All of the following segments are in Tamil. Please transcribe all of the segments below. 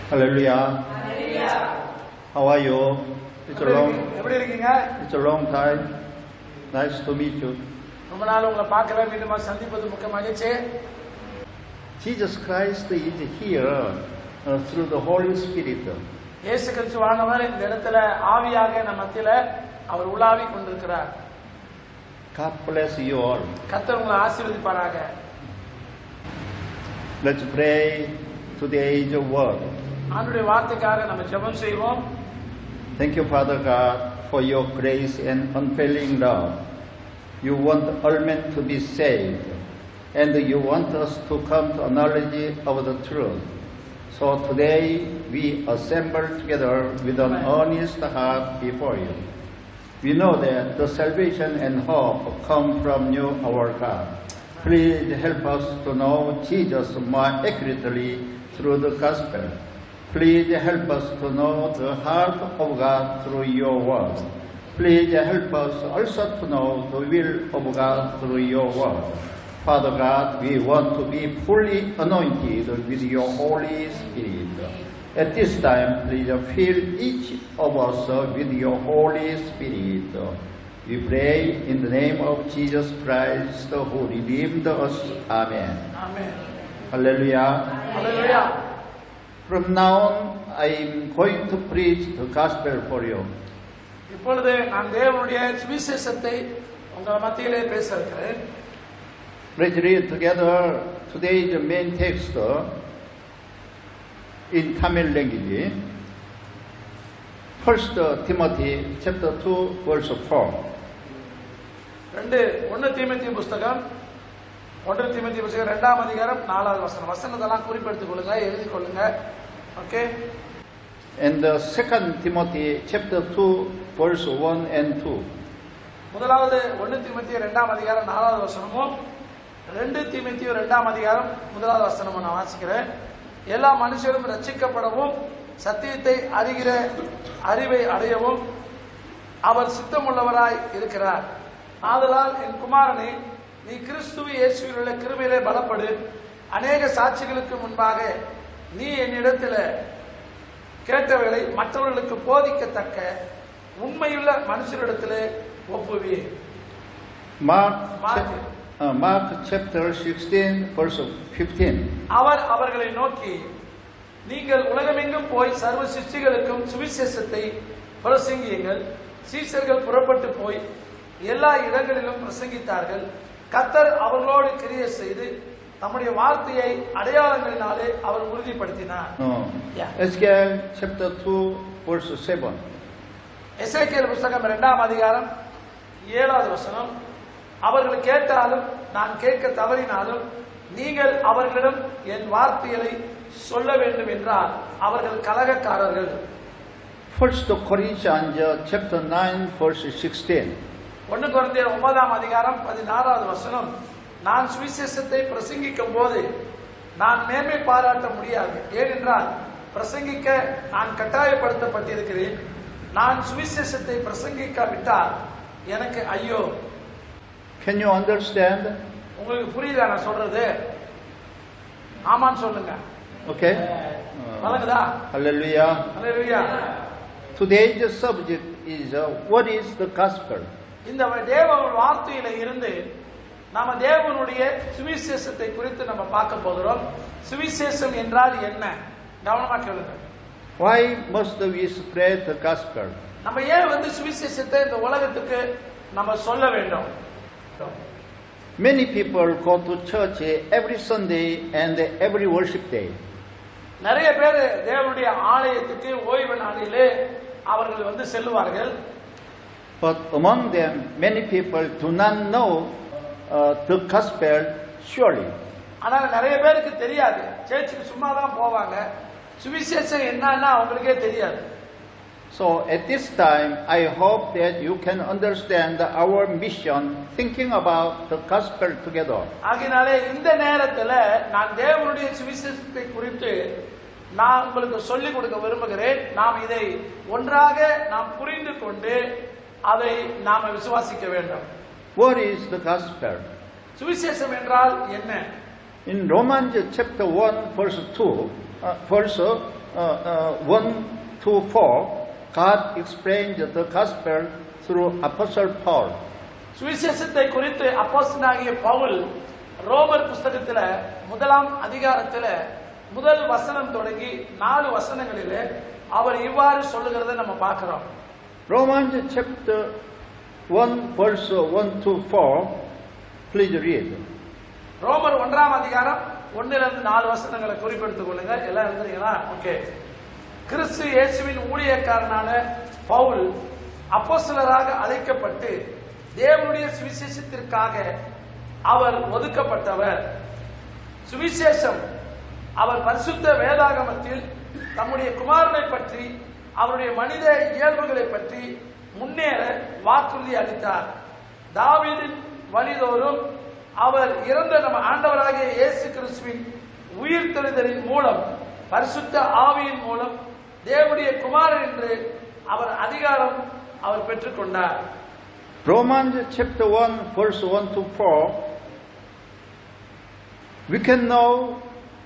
Hallelujah. How are you? It's a long time. Nice to meet you. Jesus Christ is here through the Holy Spirit. God bless you all. Let's pray today's word. Thank you, Father God, for your grace and unfailing love. You want all men to be saved, and you want us to come to a knowledge of the truth. So today we assemble together with an honest heart before you. We know that the salvation and hope come from you, our God. Please help us to know Jesus more accurately through the gospel. Please help us to know the heart of God through your word. Please help us also to know the will of God through your word. Father God, we want to be fully anointed with your Holy Spirit. At this time, please fill each of us with your Holy Spirit. We pray in the name of Jesus Christ, who redeemed us. Amen. Amen. Hallelujah. Hallelujah. From now on, I am going to preach the gospel for you. Let's read together today's main text in Tamil language. 1 Timothy chapter 2 verse 4. 1 தீமோத்தேயு புத்தகம் 1 தீமோத்தேயு புத்தகம் 2ஆம் அதிகாரம் 4வது வசனம். வசனத்தெல்லாம் குறிப்பெடுத்துக் கொள்ளுங்க, எழுதி கொள்ளுங்க. Okay. And 2 Timothy chapter 2 verse 1 and 2. முதலாவது 1 தீமோத்தேயு 2ஆம் அதிகாரம் 4வது வசனமும் 2 தீமோத்தேயு 2ஆம் அதிகாரம் 1வது வசனமும் நான் வாசிக்கிறேன். எல்லா மனுஷரும் ரட்சிக்கப்படவும் சத்தியத்தை அறிகிற அறிவை அடையவும் அவர் சித்தமுள்ளவராய் இருக்கிறார். ஆதலால் என் குமாரனே, நீ கிறிஸ்து இயேசுவில் உள்ள கிருபையிலே பலப்படு. அநேக சாட்சிகளுக்கு முன்பாக நீ என்னிடத்தில் கேட்டவைகளை மற்றவர்களுக்கு போதிக்கத்தக்க உண்மையுள்ள மனுஷரிடத்திலே ஒப்புவி. Mark chapter 16 verse 15. அவர் அவர்களை நோக்கி, நீங்கள் உலகமெங்கும் போய் சர்வ சிருஷ்டிகளுக்கும் சுவிசேஷத்தை பிரசங்கியுங்கள். சீஷர்கள் புறப்பட்டு போய் எல்லா இடங்களிலும் பிரசங்கித்தார்கள். கர்த்தர் அவர்களோடு கிரியை செய்து தம்முடைய வார்த்தையை அடையாளங்களினாலே அவர் உறுதிப்படுத்தினார். Ezekiel chapter 2 verse 7. எசேக்கியேல் புத்தகம் 2ஆம் அதிகாரம் 7வது வசனம். அவர்கள் கேட்டாலும் நான் கேட்க தவறினாலும் நீங்கள் அவர்களிடம் என் வார்த்தைகளை சொல்ல வேண்டும் என்றால் அவர்கள் கலகக்காரர்கள். 1 Corinthians chapter 9 verse 16. 1 கொரிந்தியர் 9ஆம் அதிகாரம் 16வது வசனம். நான் சுவிசேஷத்தை பிரசங்கிக்கும் போது நான் மேன்மை பாராட்ட முடியாது, ஏனென்றால் பிரசங்கிக்க நான் கட்டாயப்படுத்தப்பட்டிருக்கிறேன். நான் சுவிசேஷத்தை பிரசங்கிக்காவிட்டால் எனக்கு ஐயோ. Can you understand? உங்களுக்கு புரியுதா நான் சொல்றது? ஆமான்னு சொல்லுங்க. Okay. வணங்குதா? Hallelujah. Hallelujah. Today's subject is what is the gospel? இந்த தேவ வார்த்தையில இருந்து நாம தேவனுடைய சுவிசேஷத்தை குறித்து நம்ம பார்க்க போகிறோம். சுவிசேஷம் என்றால் என்ன? கவனமா கேளுங்க. Why must we spread the gospel? நம்ம ஏன் சுவிசேஷத்தை இந்த உலகத்துக்கு நம்ம சொல்ல வேண்டும்? Many people go to church every Sunday and every worship day. நிறைய பேர் தேவனுடைய ஆலயத்துக்கு ஓய்வு நாளிலே அவர்கள் செல்வார்கள். But among them, many people do not know the gospel surely. ஆனால் நிறைய பேருக்கு தெரியாது. சர்ச்சுக்கு சும்மா தான் போவாங்க. சுவிசேஷம் என்னன்னா அவங்களுக்கே தெரியாது. So at this time, I hope that you can understand our mission, thinking about the gospel together. ஆகினாலே இந்த நேரத்துல நான் தேவனுடைய சுவிசேஷத்தை குறித்து நான் உங்களுக்கு சொல்லிக் கொடுக்க விரும்புகிறேன். நாம் இதை ஒன்றாக நாம் புரிந்து கொண்டு அதை நாம விசுவாசிக்க வேண்டும். What is the gospel? சுவிசேஷம் என்றால் என்ன? In Romans chapter 1 verse 2, verse 1 to 4, God explained the gospel through Apostle Paul. சுவிசேஷத்தை குறித்து அப்போஸ்தலனாகிய பவுல் ரோமர் புஸ்தகத்துல முதலாம் அதிகாரத்துல முதல் வசனம் தொடங்கி 4 வசனங்களிலே அவர் இவ்வாறு சொல்லுகிறதை நம்ம பார்க்கிறோம். Romans chapter 1 verse 1 to 4, please read. ரோமர் 1ஆம் அதிகாரம் 1 லிருந்து 4 வசனங்களை குறிப்பெடுத்துக் கொள்ளுங்க. எல்லாம் எழுதுறீங்களா? ஓகே. கிறிஸ்து இயேசுவின் ஊழியக்காரனான பவுல் அப்போஸ்தலராக அழைக்கப்பட்டு தேவனுடைய சுவிசேஷத்திற்காக அவர் ஒதுக்கப்பட்டவர். சுவிசேஷம் அவர் பரிசுத்த வேதாகமத்தில் தம்முடைய குமாரனை பற்றி அவருடைய மனித இயல்புகளை பற்றி முன்னேற வாக்குறுதி அளித்தார். தாவீதின் வழிதோறும் அவர் இறந்த நம்ம ஆண்டவராகிய இயேசு கிறிஸ்துவின் உயிர்த்தெழுதலின் மூலம் பரிசுத்த ஆவியின் மூலம் தேவனுடைய குமாரன் என்று அவர் அதிகாரம் அவர் பெற்றுக்கொண்டார். Romans chapter 1 verse 1 to 4, we can know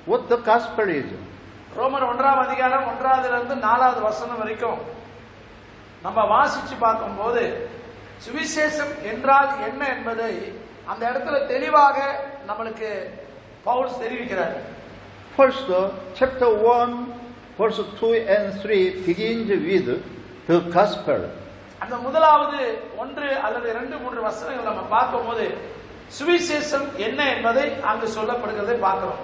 what the gospel is. ரோமர் 1ஆம் அதிகாரம் 1லிருந்து 4வது வசனம் வரைக்கும் நம்ம வாசிச்சு பார்க்கும்போது சுவிசேஷம் என்றால் என்ன என்பதை அந்த இடத்துல தெளிவாக நம்மளுக்கு பவுல் தெரிவிக்கிறார். First, chapter 1 verse 2 and 3 begins with the gospel. அந்த முதலாவது 1 அல்லது 2, 3 வசனங்கள் நம்ம பார்க்கும்போது சுவிசேஷம் என்ன என்பதை அங்கு சொல்லப்படுகிறதை பார்க்கிறோம்.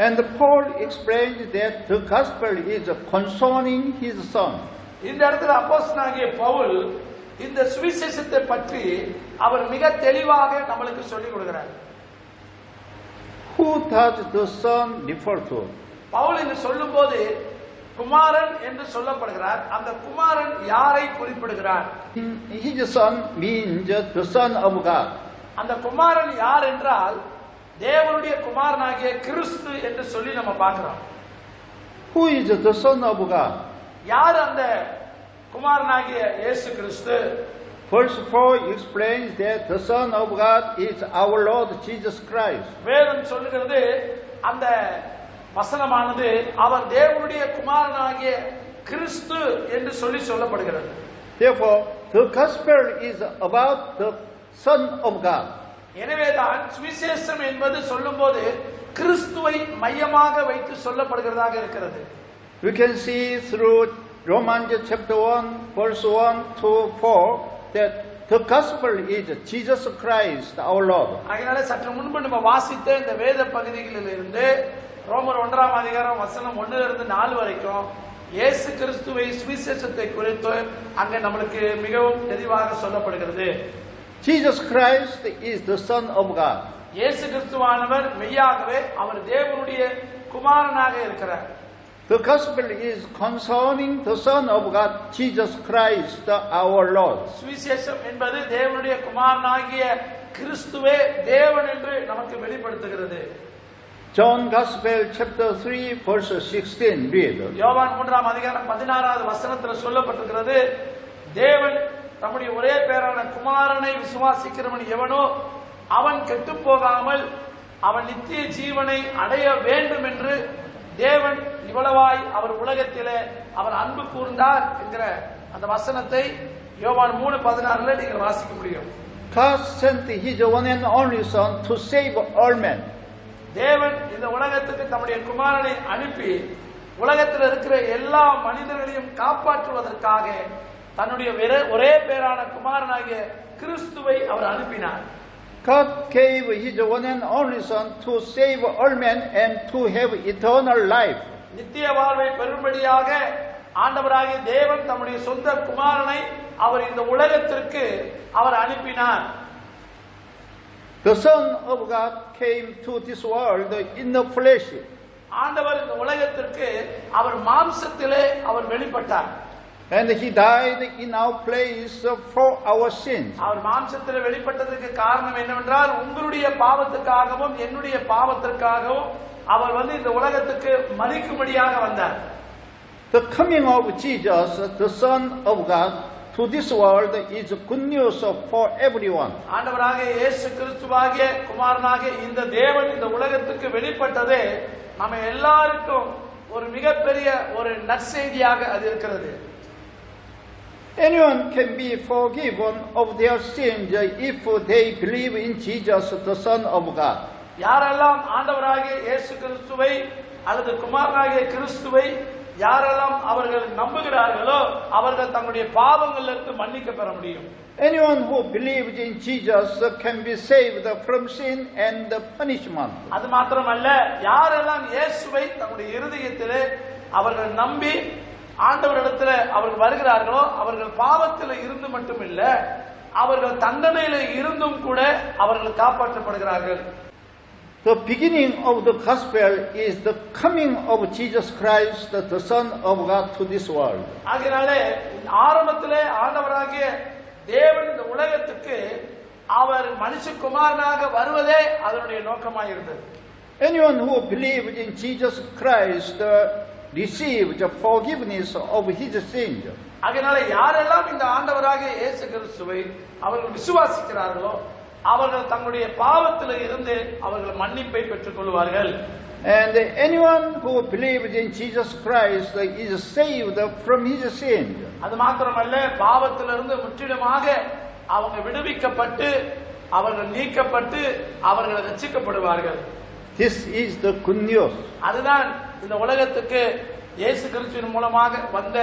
And Paul explained that the gospel is concerning his son. இந்த இடத்துல அப்போஸ்தலனாகிய பவுல் இந்த சுவிசேஷத்தை பற்றி அவர் மிக தெளிவாக நம்மளுக்கு சொல்லிக் கொடுக்கிறார். Who does the son refer to? Pavul இங்கு சொல்லும்போது குமாரன் என்று சொல்லப்படுகிறார். அந்த குமாரன் யாரை குறிப்பிடுகிறார்? His son means the son of God. அந்த குமாரன் யார் என்றால் தேவனுடைய குமாரனாகிய கிறிஸ்து என்று சொல்லி நம்ம பார்க்கிறோம். Who is the son of God? யார் அந்த குமாரனாகிய இயேசு கிறிஸ்து? Verse 4 explains that the son of God is our Lord Jesus Christ. வேதம் சொல்லுகிறது அந்த வசனமானது அவர் தேவனுடைய குமாரனாகிய கிறிஸ்து என்று சொல்லி சொல்லப்படுகிறது. Therefore, the gospel is about the son of God. எனவேதான் சுவிசேஷம் என்பது சொல்லும்போது கிறிஸ்துவை மையமாக வைத்து சொல்லப்படுகிறதாக இருக்கிறது. We can see through Romans chapter 1 verse 1 to 4 that the gospel is Jesus Christ our Lord. அதனால சற்று முன்பு நம்ம வாசித்த இந்த வேத பகுதிகளிலிருந்து ரோமர் 1ஆம் அதிகாரம் வசனம் 1லிருந்து 4 வரைக்கும் இயேசு கிறிஸ்துவை சுவிசேஷத்தை குறித்து அங்க நமக்கு மிகவும் தெளிவாக சொல்லப்படுகிறது. Jesus Christ is the son of God. இயேசு கிறிஸ்துவானவர் மெய்யாகவே அவர் தேவனுடைய குமாரனாக இருக்கிறார். The gospel is concerning the son of God, Jesus Christ our Lord. சுவிசேஷம் என்பது தேவனுடைய குமாரனாகிய கிறிஸ்துவே தேவன் என்று நமக்கு வெளிப்படுத்துகிறது. John Gospel chapter 3 verse 16 read. யோவான் 3ஆம் அதிகாரம் 16வது வசனத்தில் சொல்லப்பட்டிருக்கிறது, தேவன் தம்முடைய ஒரே பேரான குமாரனை விசுவாசிக்கிறவன் எவனோ அவன் கெட்டுப் போகாமல் அவன் நித்திய ஜீவனை அடைய வேண்டும் என்று தேவன் இவ்வளவாய் அவர் உலகத்திலே அவர் அன்பு கூர்ந்தார் என்கிற அந்த வசனத்தை யோவான் 3:16 நீங்கள் வாசிக்க முடியும். God sent his one and only son to save all men. தேவன் இந்த உலகத்துக்கு தம்முடைய குமாரனை அனுப்பி உலகத்தில் இருக்கிற எல்லா மனிதர்களையும் காப்பாற்றுவதற்காக தன்னுடைய ஒரே பேரான குமாரனாகிய கிறிஸ்துவை அவர் அனுப்பினார். God gave his one and only son to save all men and to have eternal life. நித்திய வாழ்வை பெறும்படியாக ஆண்டவராகிய தேவன் தம்முடைய சொந்த குமாரனை அவர் இந்த உலகத்திற்கு அவர் அனுப்பினார். The Son of God came to this world in the flesh. ஆண்டவர் இந்த உலகத்திற்கு அவர் மாம்சத்திலே அவர் வெளிப்பட்டார். And he died in our place for our sins. அவர் மாம்சத்திலே வெளிப்பட்டதற்கு காரணம் என்னவென்றால் உங்களுடைய பாவத்துக்காகவும் என்னுடைய பாவத்திற்காகவும் அவர் இந்த உலகத்துக்கு மரிக்கும்படியாக வந்தார். The coming of Jesus, the Son of God, to this world is good news for everyone. ஆண்டவராகிய இயேசு கிறிஸ்துவாகிய குமாரனாகிய இந்த தேவன் இந்த உலகத்துக்கு வெளிப்பட்டதே நம்ம எல்லாருக்கும் ஒரு மிகப்பெரிய ஒரு நற்செய்தியாக அது இருக்கிறது. Anyone can be forgiven of their sins if they believe in Jesus, the Son of God. யாரெல்லாம் ஆண்டவராகிய இயேசு கிறிஸ்துவை அல்லது குமாரனாகிய கிறிஸ்துவை யாரெல்லாம் அவர்கள் நம்புகிறார்களோ அவர்கள் தங்களுடைய பாவங்களிலிருந்து மன்னிக்க பெற முடியும். Anyone who believes in Jesus can be saved from sin and punishment. அது மாத்திரமல்ல, யாரெல்லாம் இயேசுவை தங்களுடைய இருதயத்திலே அவர்கள் நம்பி ஆண்டவரிடத்தில் அவர்கள் வருகிறார்களோ அவர்கள் பாவத்தில் இருந்து மட்டுமில்ல, அவர்கள் தண்டனையில இருந்தும் கூட அவர்கள் காப்பாற்றப்படுகிறார்கள். The beginning of the gospel is the coming of Jesus Christ, the Son of God, to this world. ஆகையாலே ஆரம்பத்திலே ஆண்டவராகிய தேவன் இந்த உலகத்துக்கு அவர் மனுஷகுமாரனாக வருவதே அதனுடைய நோக்கமாக இருந்தது. Anyone who believes in Jesus Christ receives the forgiveness of his sins. ஆகையாலே யாரெல்லாம் இந்த ஆண்டவராகிய இயேசு கிறிஸ்துவை அவர்கள் விசுவாசிக்கிறார்களோ அவர்கள் தங்களுடைய பாவத்தில் இருந்து அவர்கள் மன்னிப்பை பெற்றுக் கொள்வார்கள். And anyone who believes in Jesus Christ is saved from his sins. அது மாத்திரமல்ல, பாவத்திலிருந்து முற்றிலுமாக அவங்க விடுவிக்கப்பட்டு அவர்கள் நீக்கப்பட்டு அவர்கள் ரட்சிக்கப்படுவார்கள். This is the good news. அதுதான் இந்த உலகத்துக்கு இயேசு கிறிஸ்துவின் மூலமாக வந்த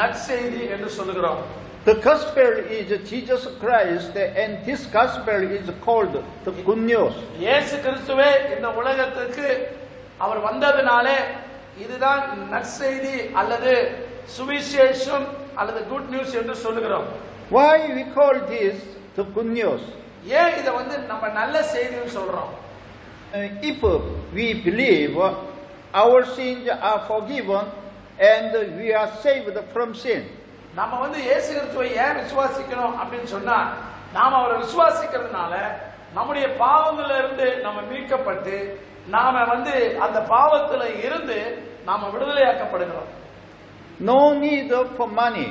நற்செய்தி என்று சொல்லுகிறோம். The gospel is Jesus Christ, and this gospel is called the good news. இயேசு கிறிஸ்துவே இந்த உலகத்துக்கு அவர் வந்ததினாலே இதுதான் நற்செய்தி அல்லது சுவிசேஷம் அல்லது குட் நியூஸ் என்று சொல்லுகிறோம். Why we call this the good news? ஏன் இதை நம்ம நல்ல செய்தின்னு சொல்றோம்? If we believe our sins are forgiven and we are saved from sin. நம்ம இயேசு கிறிஸ்துவை ஏன் விசுவாசிக்கணும் அப்படின்னு சொன்னா, நாம அவரை விசுவாசிக்கிறதுனால நம்முடைய பாவங்கள்ல இருந்து நம்ம மீட்கப்பட்டு நாம அந்த பாவத்துல இருந்து நாம விடுதலையாக்கப்படுகிறோம். No need for money,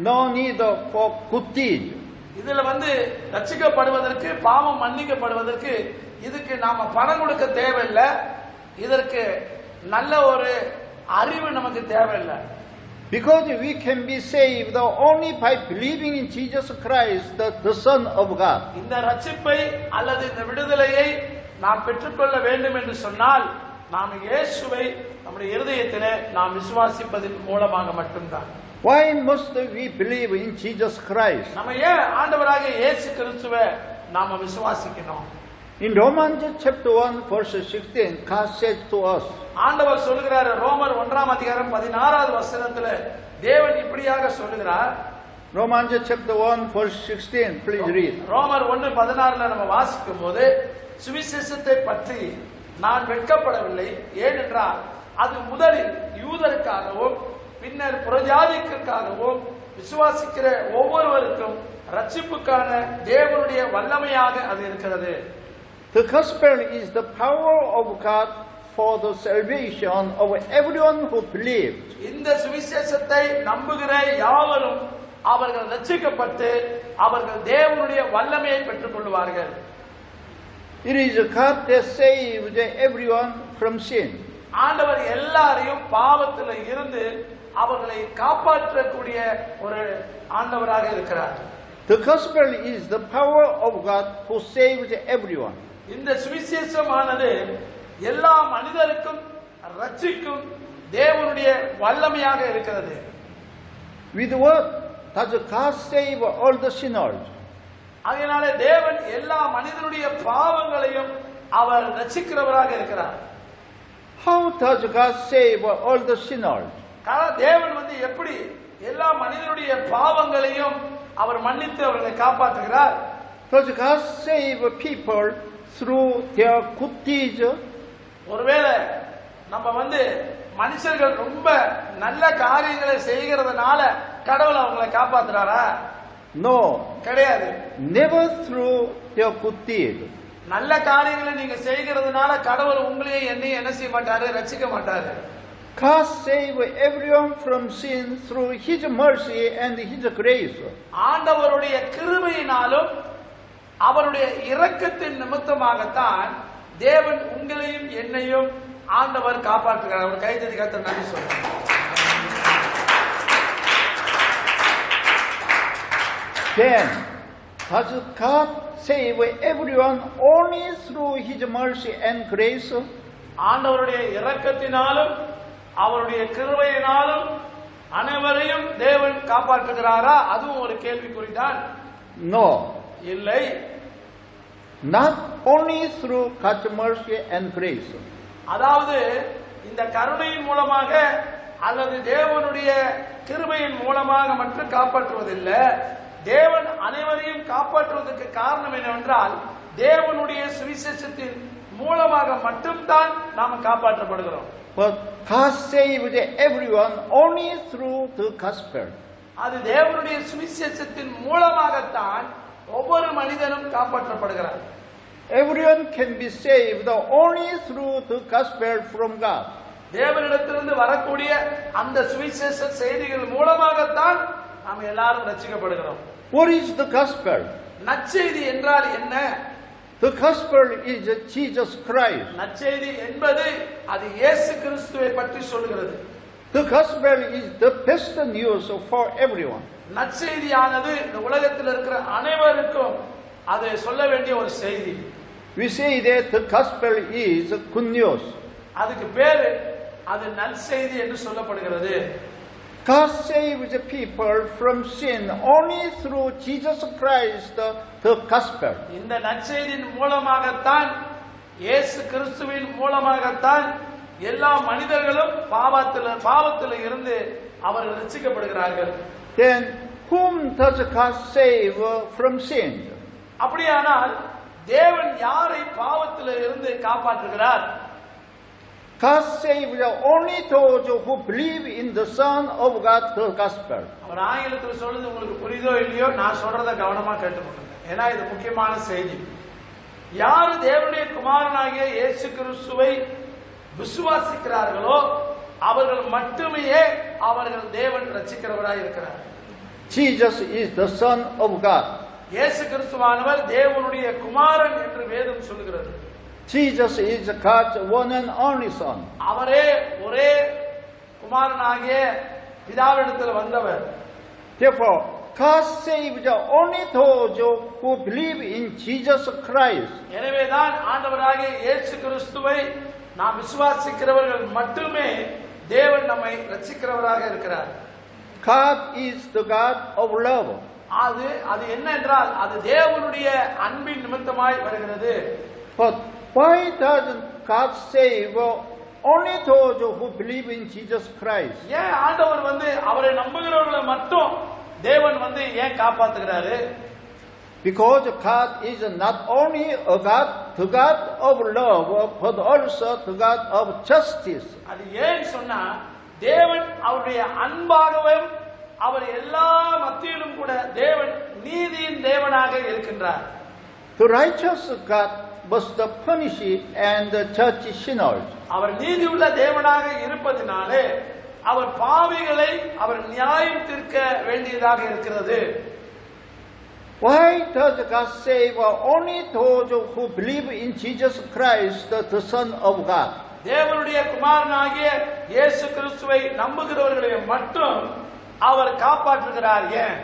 no need for good deeds. இதுல ரட்சிக்கப்படுவதற்கு, பாவம் மன்னிக்கப்படுவதற்கு இதுக்கு நாம பணம் கொடுக்க தேவையில்லை, இதற்கு நல்ல ஒரு அறிவு நமக்கு தேவையில்லை. Because we can be saved only by believing in Jesus Christ, the Son of God. இந்த ரட்சிப்பை அல்லது இந்த விடுதலையை நாம் பெற்றுக்கொள்ள வேண்டும் என்று சொன்னால் நாம் இயேசுவை நம்முடைய இருதயத்திலே நாம் விசுவாசிப்பதன் மூலமாக மட்டும்தான். Why must we believe in Jesus Christ? நம்ம ஏன் ஆண்டவராகிய இயேசு கிறிஸ்துவை நாம விசுவாசிக்கணும்? In Romans chapter 1 verse 16, God says to us, ஆண்டவர் சொல்லுகிறார், ரோமர் 1ஆம் அதிகாரம் 16வது வசனத்திலே தேவன் இப்படியாக சொல்லுகிறார். Romans chapter 1 verse 16, please read. ரோமர் 1:16ல நம்ம வாசிக்கும் போது, சுவிசேஷத்தை பற்றி நான் வெட்கப்படவில்லை, ஏனென்றால் அது முதலில் யூதருக்காகவும் பின்னர் புறஜாதிக்காகவும் விசுவாசிக்கிற ஒவ்வொருவருக்கும் ரட்சிப்புக்கான தேவனுடைய வல்லமையாக அது இருக்கிறது. The gospel is the power of God for the salvation of everyone who believes. இந்த சுவிசேஷத்தை நம்புகிற யாவரும் அவர்கள் ரட்சிக்கப்பட்டு அவர்கள் தேவனுடைய வல்லமையை பெற்றுக் கொள்வார்கள். It is God that saves everyone from sin. ஆண்டவர் எல்லாரையும் பாவத்தில் இருந்து அவர்களை காப்பாற்றக்கூடிய ஒரு ஆண்டவராக இருக்கிறார். The gospel is the power of God who saves everyone. இந்த சுவிசேஷமானது எல்லா மனிதருக்கும் ரட்சிக்கும் தேவனுடைய வல்லமையாக இருக்கிறது. With what does God save all the sinners? அதனால தேவன் எல்லா மனிதனுடைய பாவங்களையும் அவர் ரட்சிக்கிறவராக இருக்கிறார். How does God save all the sinners? தேவன் எப்படி எல்லா மனிதனுடைய பாவங்களையும் அவர் மன்னித்து அவர்களை காப்பாற்றுகிறார்? Does God save people through their good deeds? ஒருவேளை நம்ம மனுஷர்கள் ரொம்ப நல்ல காரியங்களை செய்கிறதுனால கடவுள் அவங்களை காப்பாத்துறாரா? No, கிடையாது. never through their good deeds. நல்ல காரியங்களை நீங்க செய்கிறதுனால கடவுள் உங்களையும் என்னையும் என்ன செய்ய மாட்டாரு? ரட்சிக்க மாட்டாரு. God save everyone from sin through His mercy and His grace. ஆண்டவருடைய கிருபையினாலும் அவருடைய இரக்கத்தின் நிமித்தமாகத்தான் தேவன் உங்களையும் என்னையும் ஆண்டவர் காப்பாற்றுகிறார். அவர் கைத்தடி கர்த்தர் நன்றி சொல்றார். Then, does God save everyone only through His mercy and grace? ஆண்டவருடைய இரக்கத்தினாலும் அவருடைய கிருபையினாலும் அனைவரையும் தேவன் காப்பாற்றுகிறாரா? அதுவும் ஒரு கேள்விக்குறிதான். No. இல்லை. Not only through God's mercy and grace. அதாவது இந்த கருணையின் மூலமாக அல்லது தேவனுடைய கிருபையின் மூலமாக மட்டும் காப்பாற்றுவதில்லை. தேவன் அனைவரையும் காப்பாற்றுவதற்கு காரணம் என்னவென்றால் தேவனுடைய சுவிசேஷத்தின் மூலமாக மட்டும்தான் நாம் காப்பாற்றப்படுகிறோம். But God saved everyone only through the gospel. அது தேவனுடைய சுவிசேஷத்தின் மூலமாகத்தான் ஒவ்வொரு மனிதனும் காப்பாற்றப்படுகிறார். Everyone can be saved only through the gospel from God. தேவனிடத்திலிருந்து வரக்கூடிய அந்த சுவிசேஷ செய்திகள் மூலமாகத்தான் நாம் எல்லாரும் ரட்சிக்கப்படுகிறோம். What is the gospel? நற்செய்தி என்றால் என்ன? The gospel is Jesus Christ. நற்செய்தி என்பது அது இயேசு கிறிஸ்துவை பற்றி சொல்கிறது. The gospel is the best news for everyone. நற்செய்தியானது இந்த உலகத்தில் இருக்கிற அனைவருக்கும் அதை சொல்ல வேண்டிய ஒரு செய்தி. We say that the gospel is good news. அதுக்கு பேரு அது நற்செய்தி என்று சொல்லப்படுகிறது. God saves people from sin only through Jesus Christ, the gospel. இந்த நற்செய்தியின் மூலமாகத்தான் இயேசு கிறிஸ்துவின் மூலமாகத்தான் எல்லா மனிதர்களும் பாவத்தில் இருந்து அவர்கள் ரட்சிக்கப்படுகிறார்கள். Then whom does God save from sin? அப்படியானால் தேவன் யாரை பாவத்தில் இருந்து காப்பாற்றுகிறார்? God saves only those who believe in the Son of God, the gospel. அவர் ஆங்கிலத்தில் சொல்றது உங்களுக்கு புரியுதோ இல்லையோ, நான் சொல்றத கவனமா கேட்டுக்கொள்ளுங்க. ஏன்னா இது முக்கியமான செய்தி. யார் தேவனுடைய குமாரனாகிய இயேசு கிறிஸ்துவை விசுவாசிக்கிறார்களோ அவர்கள் மட்டுமே அவர்கள் தேவன் ரட்சிக்கிறவராய் இருக்கிறார். Jesus is the Son of God. இயேசு கிறிஸ்துவானவர் தேவனுடைய குமாரன் என்று வேதம் சொல்கிறது. Jesus is God's one and only Son. அவரே ஒரே குமாரனாகிய பிதாவிடத்தில் வந்தவர். Therefore, God saved only those who believe in Jesus Christ. எனவேதான் ஆண்டவராகிய இயேசு கிறிஸ்துவை நாம் விசுவாசிக்கிறவர்கள் மட்டுமே தேவன் நம்மை ரட்சிக்கிறவராக இருக்கிறார். God is the God of love. அது என்ன என்றால் அது தேவனுடைய அன்பின் நிமித்தமாய் வருகிறது. But why doesn't God save only those who believe in Jesus Christ? ஏன் ஆண்டவர் அவரை நம்புகிறவர்களை மட்டும் தேவன் ஏன் காப்பாத்துகிறாரு? Because God is not only a God, the God of love, but also the God of justice. அது ஏன் சொன்னா தேவன் அவருடைய அன்பாகவே அவர் எல்லா மத்தியிலும் கூட தேவன் நீதியின் தேவனாக இருக்கின்றார். The righteous God must punish and judge sinners. அவர் நீதியுள்ள தேவனாக இருப்பதினாலே அவர் பாவிகளை அவர் நியாயம் தீர்க்க வேண்டியதாக இருக்கிறது. Why does God save only those who believe in Jesus Christ, the Son of God? தேவனுடைய குமாரனாகிய இயேசு கிறிஸ்துவை நம்புகிறவர்களை மட்டும் அவர் காப்பாற்றுகிறார். ஏன்?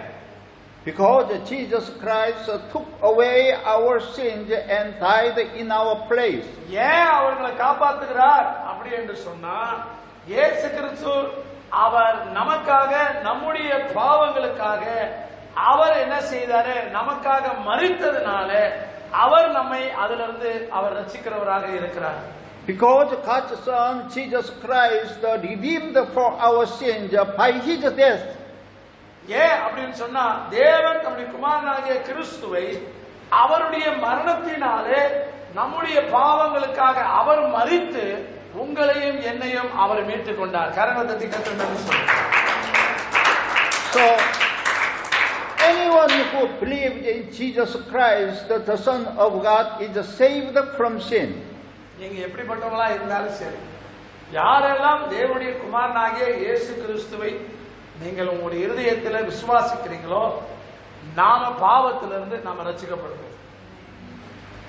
Because Jesus Christ took away our sins and died in our place. ஏன் அவர்களை காப்பாற்றுகிறார் அப்படி என்று சொன்னா இயேசு கிறிஸ்து அவர் நமக்காக நம்முடைய பாவங்களுக்காக அவர் என்ன செய்தாரு? நமக்காக மரித்ததினால அவர் நம்மை அதிலிருந்து அவர் ரட்சிக்கிறவராக இருக்கிறார். Because God's Son Jesus Christ redeemed for our sins by His death. ஏன் அப்படின்னு சொன்னா தேவன் தம்முடைய குமாரனாகிய கிறிஸ்துவை அவருடைய மரணத்தினாலே நம்முடைய பாவங்களுக்காக அவர் மரித்து உங்களையும் என்னையும் அவர் மீட்டுக் கொண்டார். கரணத்தை கற்றுக் So anyone who believes in Jesus Christ, the Son of God, is saved from sin. நீங்க எப்படிப்பட்டவங்களா இருந்தாலும் சரி, யாரெல்லாம் தேவனுடைய குமாரனாகிய இயேசு கிறிஸ்துவை நீங்கள் உங்களுடைய இருதயத்தில் விசுவாசிக்கிறீங்களோ நாம பாவத்திலிருந்து நாம ரட்சிக்கப்படுவோம்.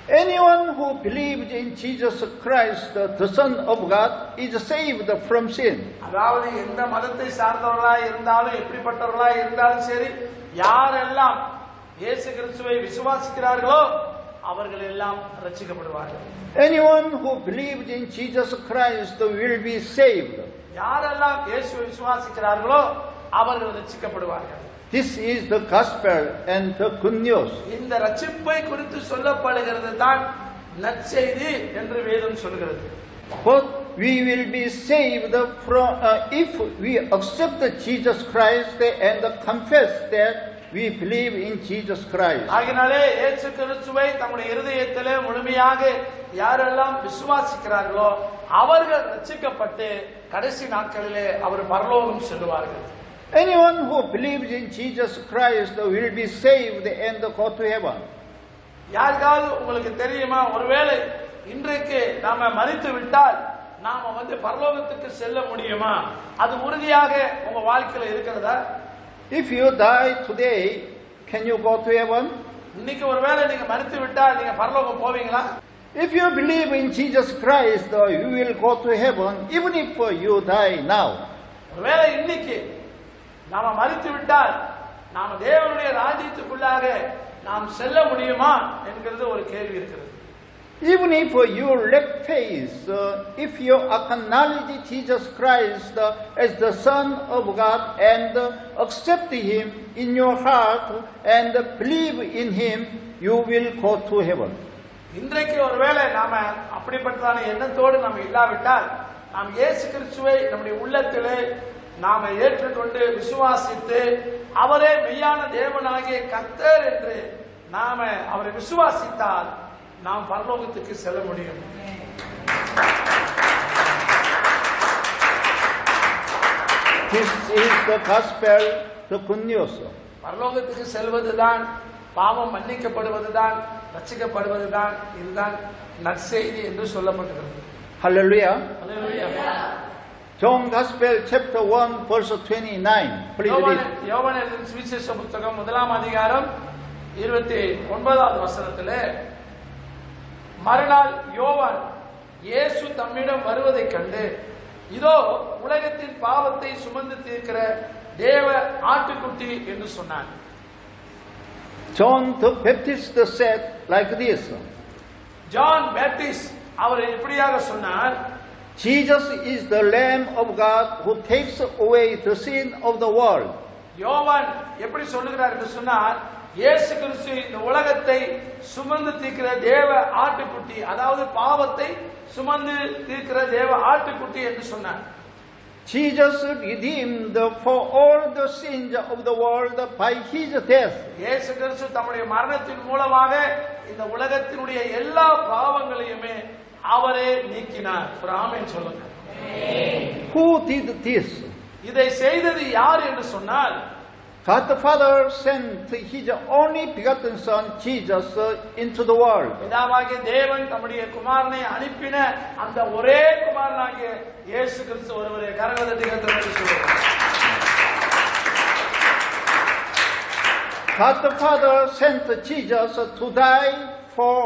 Anyone who believes in Jesus Christ, the Son of God, is saved from sin. அதாவது எந்த மதத்தை சார்ந்தவர்களாய் இருந்தாலும் எப்படிப்பட்டவர்களாய் இருந்தாலும் சரி, யாரெல்லாம் இயேசு கிறிஸ்துவை விசுவாசிக்கிறார்களோ அவர்கள் எல்லாம் ரட்சிக்கப்படுவார்கள். Anyone who believes in Jesus Christ will be saved. யாரெல்லாம் இயேசுவை விசுவாசிக்கிறார்களோ அவர்கள் ரட்சிக்கப்படுவார்கள். This is the gospel and the good news. இந்த ரட்சிப்பை குறித்து சொல்லப்படுகிறது தான் நற்செய்தி என்று வேதம் சொல்கிறது. But we will be saved from if we accept Jesus Christ and confess that we believe in Jesus Christ. ஆகையாலே இயேசு கிறிஸ்துவை தம்முடைய இருதயத்திலே முழுமையாக யாரெல்லாம் விசுவாசிக்கிறார்களோ அவர்கள் ரட்சிக்கப்பட்டு கடைசி நாட்களிலே அவர் பரலோகம் செல்வார்கள். Anyone who believes in Jesus Christ will be saved and go to heaven. யாருக்காவது உங்களுக்கு தெரியுமா, ஒருவேளை இன்றைக்கு நாம மரித்து விட்டால் நாம பரலோகத்துக்கு செல்ல முடியுமா? அது உறுதியாக உங்க வாழ்க்கையில இருக்கிறதா? If you die today, can you go to heaven? இன்னைக்கு ஒருவேளை நீங்க மரித்து விட்டால் நீங்க பரலோகம் போவீங்களா? If you believe in Jesus Christ, you will go to heaven even if you die now. ஒருவேளை இன்னைக்கு நாம மரித்து விட்டால் நாம தேவனுடைய ராஜ்யத்துக்குள்ளாக நாம் செல்ல முடியுமா என்கிறது ஒரு கேள்வி இருக்கிறது. Even if you lack faith, if you acknowledge Jesus Christ as the Son of God and accept Him in your heart and believe in Him, you will go to heaven. இன்றைக்கு ஒருவேளை நாம அப்படிப்பட்டதான எண்ணத்தோடு நாம் இல்லாவிட்டால் நாம் இயேசு கிறிஸ்துவை நம்முடைய உள்ளத்திலே நாம ஏற்றுக்கொண்டு விசுவாசித்து அவரே மெய்யான தேவனாகிய கர்த்தர் என்று நாம அவரை விசுவாசித்தால் நாம் பரலோகத்துக்கு செல்ல முடியும். This is the gospel, the good news. பரலோகத்துக்கு செல்வதுதான், பாவம் மன்னிக்கப்படுவதுதான், ரட்சிக்கப்படுவதுதான், இதுதான் நற்செய்தி என்று சொல்லப்பட்டிருக்கிறது. Hallelujah. Hallelujah. John Gospel chapter 1 verse 29. Please read. யோவான் எழுதின சுவிசேஷ புத்தகம் 1ஆம் அதிகாரம் 29வது வசனத்திலே, மறுநாள் யோவான் இயேசு தம்மிடம் வருவதைக் கண்டு, இதோ உலகத்தின் பாவத்தை சுமந்து தீர்க்கிற தேவ ஆட்டுக்குட்டி என்று சொன்னான். John the Baptist said like this. John Baptist அவர் இப்படியாக சொன்னார், Jesus is the Lamb of God who takes away the sin of the world. யோவான் எப்படி சொல்லுகிறார் என்று சொன்னார், இயேசு கிறிஸ்து இந்த உலகத்தை சுமந்து தீர்க்கிற தேவ ஆட்டுக்குட்டி, அதாவது பாவத்தை சுமந்து தீர்க்கிற தேவ ஆட்டுக்குட்டி என்று சொன்னார். Jesus redeemed for all the sins of the world by His death. இயேசு கிறிஸ்து தம்முடைய மரணத்தின் மூலமாக இந்த உலகத்தினுடைய எல்லா பாவங்களையுமே அவரே நீக்கினார். ஆமென் சொல்லுங்க. Who did this? இதை செய்தது யார் என்று சொன்னால், God the Father sent His only begotten Son Jesus into the world. பிதாவாகிய தேவன் தம்முடைய குமாரனை அனுப்பின அந்த ஒரே குமாரனாகிய இயேசு கிறிஸ்து ஒருவரே. கரங்களை தட்டி கர்த்தருக்கு சொல்லுங்க. God the Father sent Jesus to die for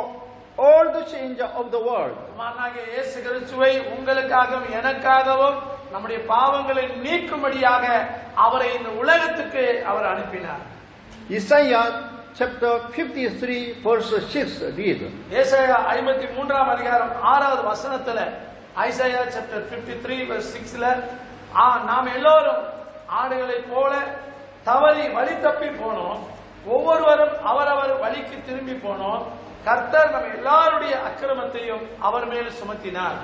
all the sins of the world. குமாரனாகிய இயேசு கிறிஸ்துவை உங்களுக்காகவும் எனக்காகவும் நம்முடைய பாவங்களை நீக்கும்படியாக அவரை இந்த உலகத்துக்கு அவர் அனுப்பினார். Isaiah chapter 53 verse 6 read. ஏசாயா 53ஆம் அதிகாரம் 6வது வசனத்துல, ஐசாயா chapter 53 verse 6ல, நாம் எல்லோரும் ஆடுகளைப் போல தவறி வழி தப்பி போனோம், ஒவ்வொருவரும் அவரவர் வழிக்கு திரும்பி போனோம், கர்த்தர் நம்ம எல்லாருடைய அக்கிரமத்தையும் அவர் மேல் சுமத்தினார்.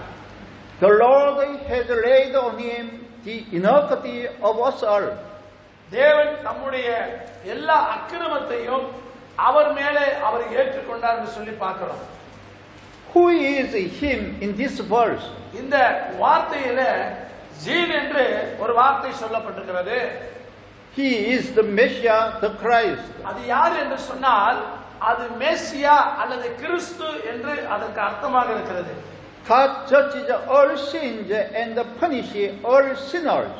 The Lord has laid on Him the iniquity of us all. தேவன் நம்முடைய எல்லா அக்கிரமத்தையும் அவர் மேலே அவர் ஏற்றுக்கொண்டார் என்று சொல்லி பார்க்கிறோம். Who is Him in this verse? இந்த வார்த்தையில ஜீன் என்று ஒரு வார்த்தை சொல்லப்பட்டிருக்கிறது. He is the Messiah, the Christ. அது யார் என்று சொன்னால் அது மேசியா அல்லது கிறிஸ்து என்று அதற்கு அர்த்தமாக இருக்கிறது. God judges all sins and punishes all sinners.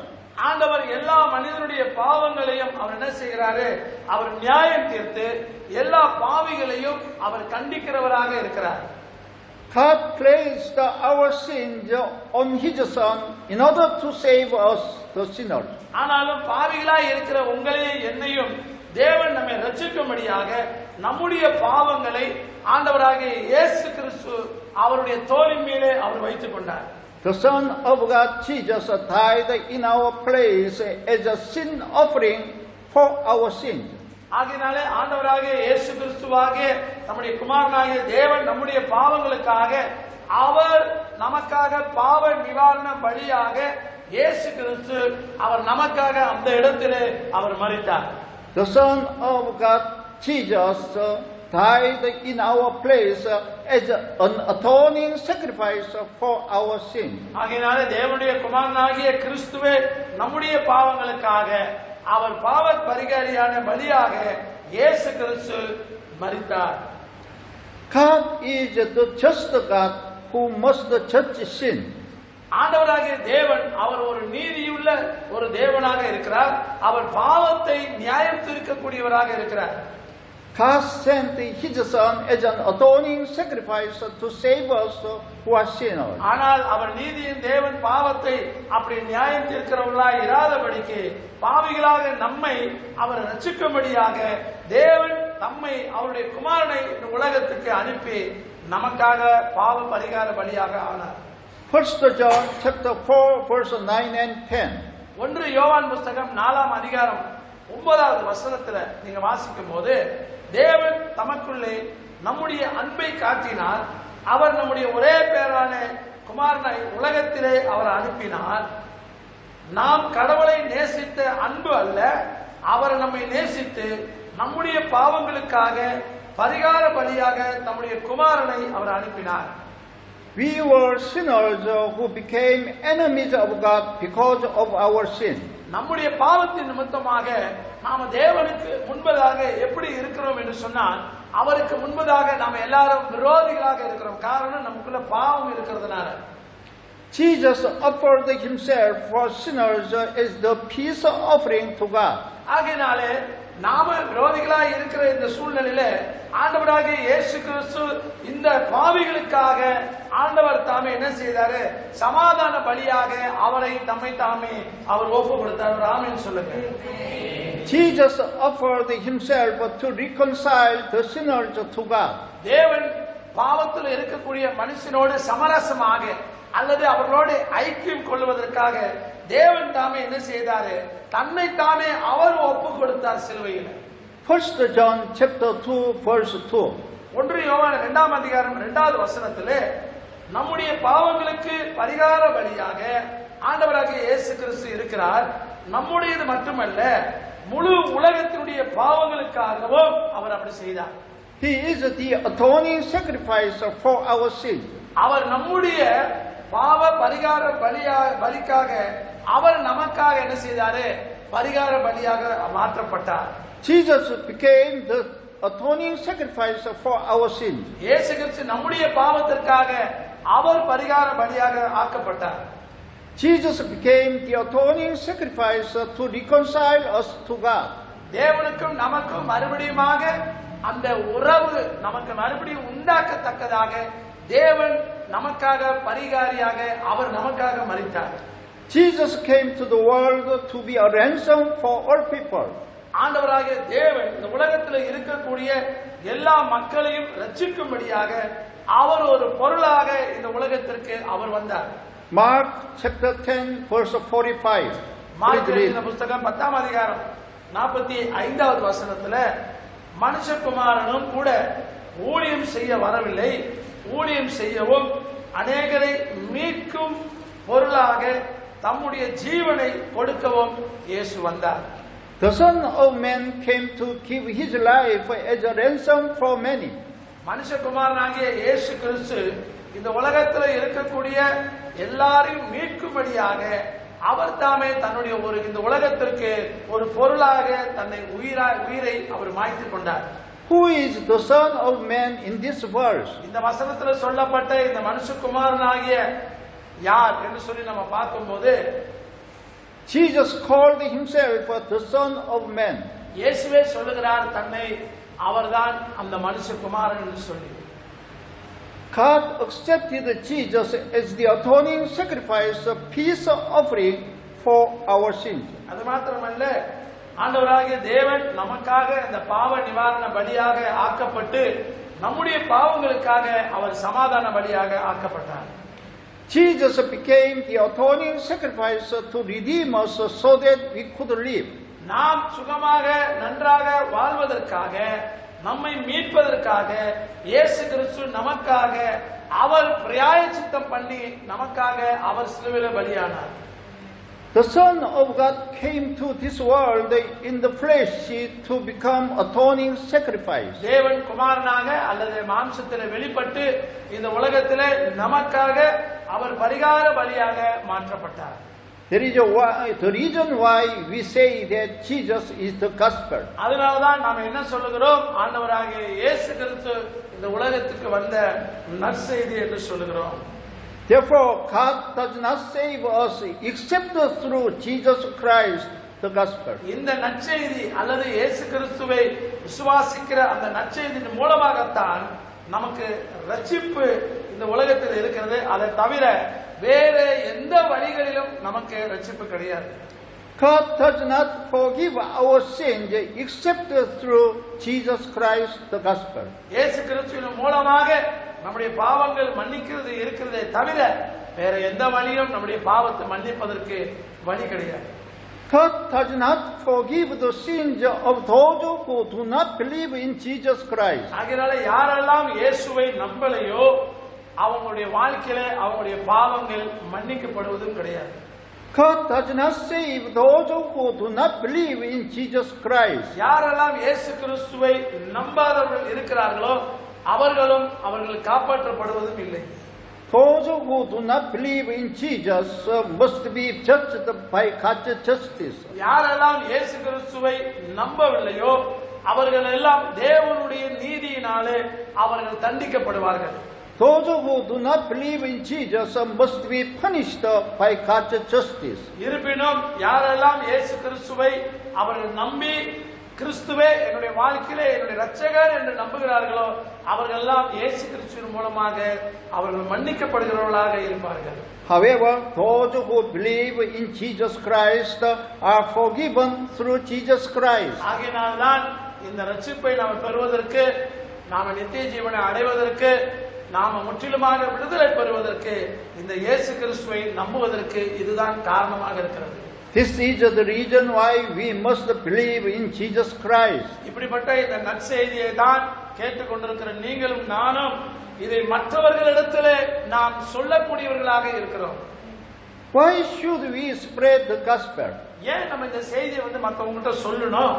ஆண்டவர் எல்லா மனிதனுடைய பாவங்களையும் அவர் என்ன செய்கிறாரு? அவர் நியாயம் தீர்த்து எல்லா பாவிகளையும் அவர் கண்டிக்கிறவராக இருக்கிறார். God placed our sins on His Son in order to save us, the sinners. ஆனாலும் பாவிகளாய் இருக்கிற உங்களையும் என்னையும் தேவன் நம்மை ரட்சிக்கும்படியாக நம்முடைய பாவங்களை ஆண்டவராகிய இயேசு கிறிஸ்து அவருடைய தோளின் மேலே அவர் வைத்துக் கொண்டார். The Son of God, Jesus, died in our place as a sin offering for our sins. ஆகையினாலே ஆண்டவராகிய இயேசு கிறிஸ்துவாகிய நம்முடைய குமாரனாகிய தேவன் நம்முடைய பாவங்களுக்காக அவர் நமக்காக பாவ நிவாரண பலியாக இயேசு கிறிஸ்து அவர் நமக்காக அந்த இடத்திலே அவர் மரித்தார். The Son of God, Jesus, died in our place as an atoning sacrifice for our sins. ஆகையினாலே தேவனுடைய குமாரனாகிய கிறிஸ்துவே நம்முடைய பாவங்களுக்காக அவர் பாவ பரிகாரியான பலியாக இயேசு கிறிஸ்து மரித்தார். God is the just God who must judge sin. ஆண்டவராகிய தேவன் அவர் ஒரு நீதியுள்ள ஒரு தேவனாக இருக்கிறார். அவர் பாவத்தை நியாயம் தீர்க்கக்கூடியவராக இருக்கிறார். God sent His Son as an atoning sacrifice to save us who are sinners. ஆனால் அவர் நீதியின் தேவன் பாவத்தை அப்படி நியாயம் தீர்க்கிறவர்களாய் இராதபடிக்கு பாவிகளாக நம்மை அவர் ரட்சிக்கும்படியாக தேவன் தம்மை அவருடைய குமாரனை இந்த உலகத்துக்கு அனுப்பி நமக்காக பாவ பரிகார பலியாக ஆனார். 1 John chapter 4 verse 9 and 10. 1 யோவான் புத்தகம் 4ஆம் அதிகாரம் 9வது வசனத்துல நீங்க வாசிக்கும் போது தேவன் தமக்குள்ளே நம்முடைய அன்பை காட்டினார். அவர் நம்முடைய ஒரே பேரான குமாரனை உலகத்திலே அவர் அனுப்பினார். நாம் கடவுளை நேசித்த அன்பு அல்ல, அவர் நம்மை நேசித்து நம்முடைய பாவங்களுக்காக பரிகார பலியாக நம்முடைய குமாரனை அவர் அனுப்பினார். We were sinners who became enemies of God because of our sin. நம்முடைய பாவத்தின் நிமித்தமாக நாம தேவனுக்கு முன்பதாக எப்படி இருக்கிறோம் என்று சொன்னால் அவருக்கு முன்பதாக நாம எல்லாரும் விரோதிகளாக இருக்கிறோம். காரணம் நமக்குள்ள பாவம் இருக்கிறதுனால. Jesus offered Himself for sinners as the peace offering to God. ஆகையினாலே நாம விரோதிகளாய் இருக்கிற இந்த சூழ்நிலையில ஆண்டவராகிய இயேசு கிறிஸ்து இந்த பாவிகளுக்காக ஆண்டவர் தாமே என்ன செய்தாரு? சமாதான பலியாக அவரை தம்மை தாமே அவர் ஒப்பு கொடுத்தார். ஆமென் சொல்லுங்க. Jesus offered Himself to reconcile the sinners to God. தேவன் பாவத்தில் இருக்கக்கூடிய மனுஷனோடு சமரசமாக அல்லது அவர்களோடு ஐக்கியம் கொள்வதற்காக தேவன் தாமே என்ன செய்தாரு? தன்னை தாமே அவர் ஒப்பு கொடுத்தார் சிலுவையில். 1 John chapter 2 verse 2. 1 யோவான் 2ஆம் அதிகாரம் 2வது வசனத்திலே நம்முடைய பாவங்களுக்கு பரிகார பலியாக ஆண்டவராகிய இயேசு கிறிஸ்து இருக்கிறார். நம்முடையது மட்டுமல்ல, முழு உலகத்தினுடைய பாவங்களுக்காகவும் அவர் அப்படி செய்தார். He is the atoning sacrifice for our sin. அவர் நம்முடைய பாவ பரிகார பலிக்காக அவர் நமக்காக என்ன செய்தாரு? பரிகார பலியாக மாற்றப்பட்டார். Jesus became the atoning sacrifice for our sin. இயேசு கிறிஸ்து நம்முடைய பாவத்திற்காக அவர் பரிகார பலியாக ஆக்கப்பட்டார். Jesus became the atoning sacrifice to reconcile us to God. தேவனுக்கும் நமக்கும் மறுபடியுமாக அந்த உறவு நமக்கு மறுபடியும் உண்டாக்கத்தக்கதாக தேவன் நமக்காக பரிகாரியாக அவர் நமக்காக மரித்தார். Jesus came to the world to be a ransom for all people. ஆண்டவராகிய தேவன் இந்த உலகத்தில் இருக்கக்கூடிய எல்லா மக்களையும் ரட்சிக்கும்படியாக அவர் ஒரு பொருளாக இந்த உலகத்திற்கு அவர் வந்தார். Mark chapter 10 verse 45. மார்க் எழுதின புத்தகம் 10ஆம் அதிகாரம் 45வது வசனத்துல மனுஷகுமாரனும் கூட ஊழியம் செய்ய வரவில்லை, ஊழியம் செய்யவும் அநேகரை மீட்கும் பொருளாக தம்முடைய ஜீவனை கொடுக்கவும் இயேசு வந்தார். The Son of Man came to give His life as a ransom for many. மனுஷகுமாரனாகிய இயேசு கிறிஸ்து இந்த உலகத்தில் இருக்கக்கூடிய எல்லாரையும் மீட்கும்படியாக அவர் தாமே தன்னுடைய இந்த உலகத்திற்கு ஒரு பொருளாக தன்னை உயிரை அவர் மாய்த்து கொண்டார். Who is the Son of Man in this verse? இந்த வசனத்தில் சொல்லப்பட்ட இந்த மனுஷகுமாரனாகிய யார் என்று சொல்லி நம்ம பார்க்கும்போது Jesus called himself the Son of Man. இயேசுவே சொல்லுகிறார் தன்னை அவர்தான் அந்த மனுஷகுமாரன் என்று சொல்லி. God accepted Jesus as the atoning sacrifice, a peace offering for our sins. அது மாத்திரமல்ல, ஆண்டவராகிய தேவன் நமக்காக இந்த பாவ நிவாரண பலியாக ஆக்கப்பட்டு நம்முடைய பாவங்களுக்காக அவர் சமாதான பலியாக ஆக்கப்பட்டார். Jesus became the atoning sacrifice to redeem us so that we could live. நாம் சுகமாக நன்றாக வாழ்வதற்காக, நம்மை மீட்பதற்காக இயேசு கிறிஸ்து நமக்காக அவர் பிராயச்சித்தம் பண்ணி நமக்காக அவர் சிலுவையிலே பலியானார். The Son of God came to this world in the flesh to become atoning sacrifice. தேவன் குமாரனாக அல்லது மாம்சத்திலே வெளிப்பட்டு இந்த உலகத்திலே நமக்காக அவர் பரிகார பலியாக மாற்றப்பட்டார். The reason why we say that Jesus is the gospel. அதனால்தான் நாம் என்ன சொல்லுகிறோம்? ஆண்டவராகிய இயேசு கிறிஸ்து இந்த உலகத்துக்கு வந்த நற்செய்தி என்று சொல்லுகிறோம். Therefore, God does not save us except through Jesus Christ, the gospel. இந்த நற்செய்தி அல்லது இயேசு கிறிஸ்துவை விசுவாசிக்கிற அந்த நற்செய்தியின் மூலமாகத்தான் நமக்கு ரட்சிப்பு இந்த உலகத்தில் இருக்கிறது. அதை தவிர வேற எந்த வழிகளிலும் நமக்கு ரட்சிப்பு கிடையாது. God does not forgive our sins except through Jesus Christ, the gospel. இயேசு கிறிஸ்துவின் மூலமாக நம்முடைய பாவங்கள் மன்னிக்கிறது இருக்கிறதே தவிர வேற எந்த வழியும் நம்முடைய பாவத்தை மன்னிப்பதற்கு வழி கிடையாது. God does not forgive the sins of those who do not believe in Jesus Christ. ஆகையால யாரெல்லாம் இயேசுவை நம்பலையோ அவங்களுடைய வாழ்க்கையில அவங்களுடைய பாவங்கள் மன்னிக்கப்படுவதும் கிடையாது. God does not save those who do not believe in Jesus Christ. யாரெல்லாம் இயேசு கிறிஸ்துவை நம்பாதவர்கள் இருக்கிறார்களோ அவர்கள் காப்பாற்றப்படுவதும் இல்லை. Those who do not believe in Jesus must be judged by God's justice. யாரெல்லாம் இயேசு கிறிஸ்துவை நம்பவில்லையோ அவர்கள் எல்லாம் தேவனுடைய நீதியினாலே அவர்கள் தண்டிக்கப்படுவார்கள். Those who do not believe in Jesus must be punished by God's justice. இருப்பினும் யாரெல்லாம் இயேசு கிறிஸ்துவை அவர்கள் நம்பி கிறிஸ்துவே என்னுடைய வாழ்க்கையிலே என்னுடைய இரட்சகர் என்று நம்புகிறார்களோ அவர்கள் எல்லாம் இயேசு கிறிஸ்துவின் மூலமாக அவர்கள் மன்னிக்கப்படுகிறவர்களாக இருப்பார்கள். However, those who believe in Jesus Christ are forgiven through Jesus Christ. ஆகையினால்தான் இந்த ரட்சிப்பை நாம் பெறுவதற்கு, நாம் நித்திய ஜீவனை அடைவதற்கு, நாம் முற்றிலுமாக விடுதலை பெறுவதற்கு இந்த இயேசு கிறிஸ்துவை நம்புவதற்கு இதுதான் காரணமாக இருக்கிறது. This is the reason why we must believe in Jesus Christ. இப்படிப்பட்ட இந்த நற்செய்தியை தான் கேட்டுக்கொண்டிருக்கிற நீங்களும் நானும் இதை மற்றவர்களிடத்திலே நாம் சொல்லக்கூடியவர்களாக இருக்கிறோம். Why should we spread the gospel? ஏன் நம்ம இந்த செய்தியை மற்றவங்ககிட்ட சொல்லணும்?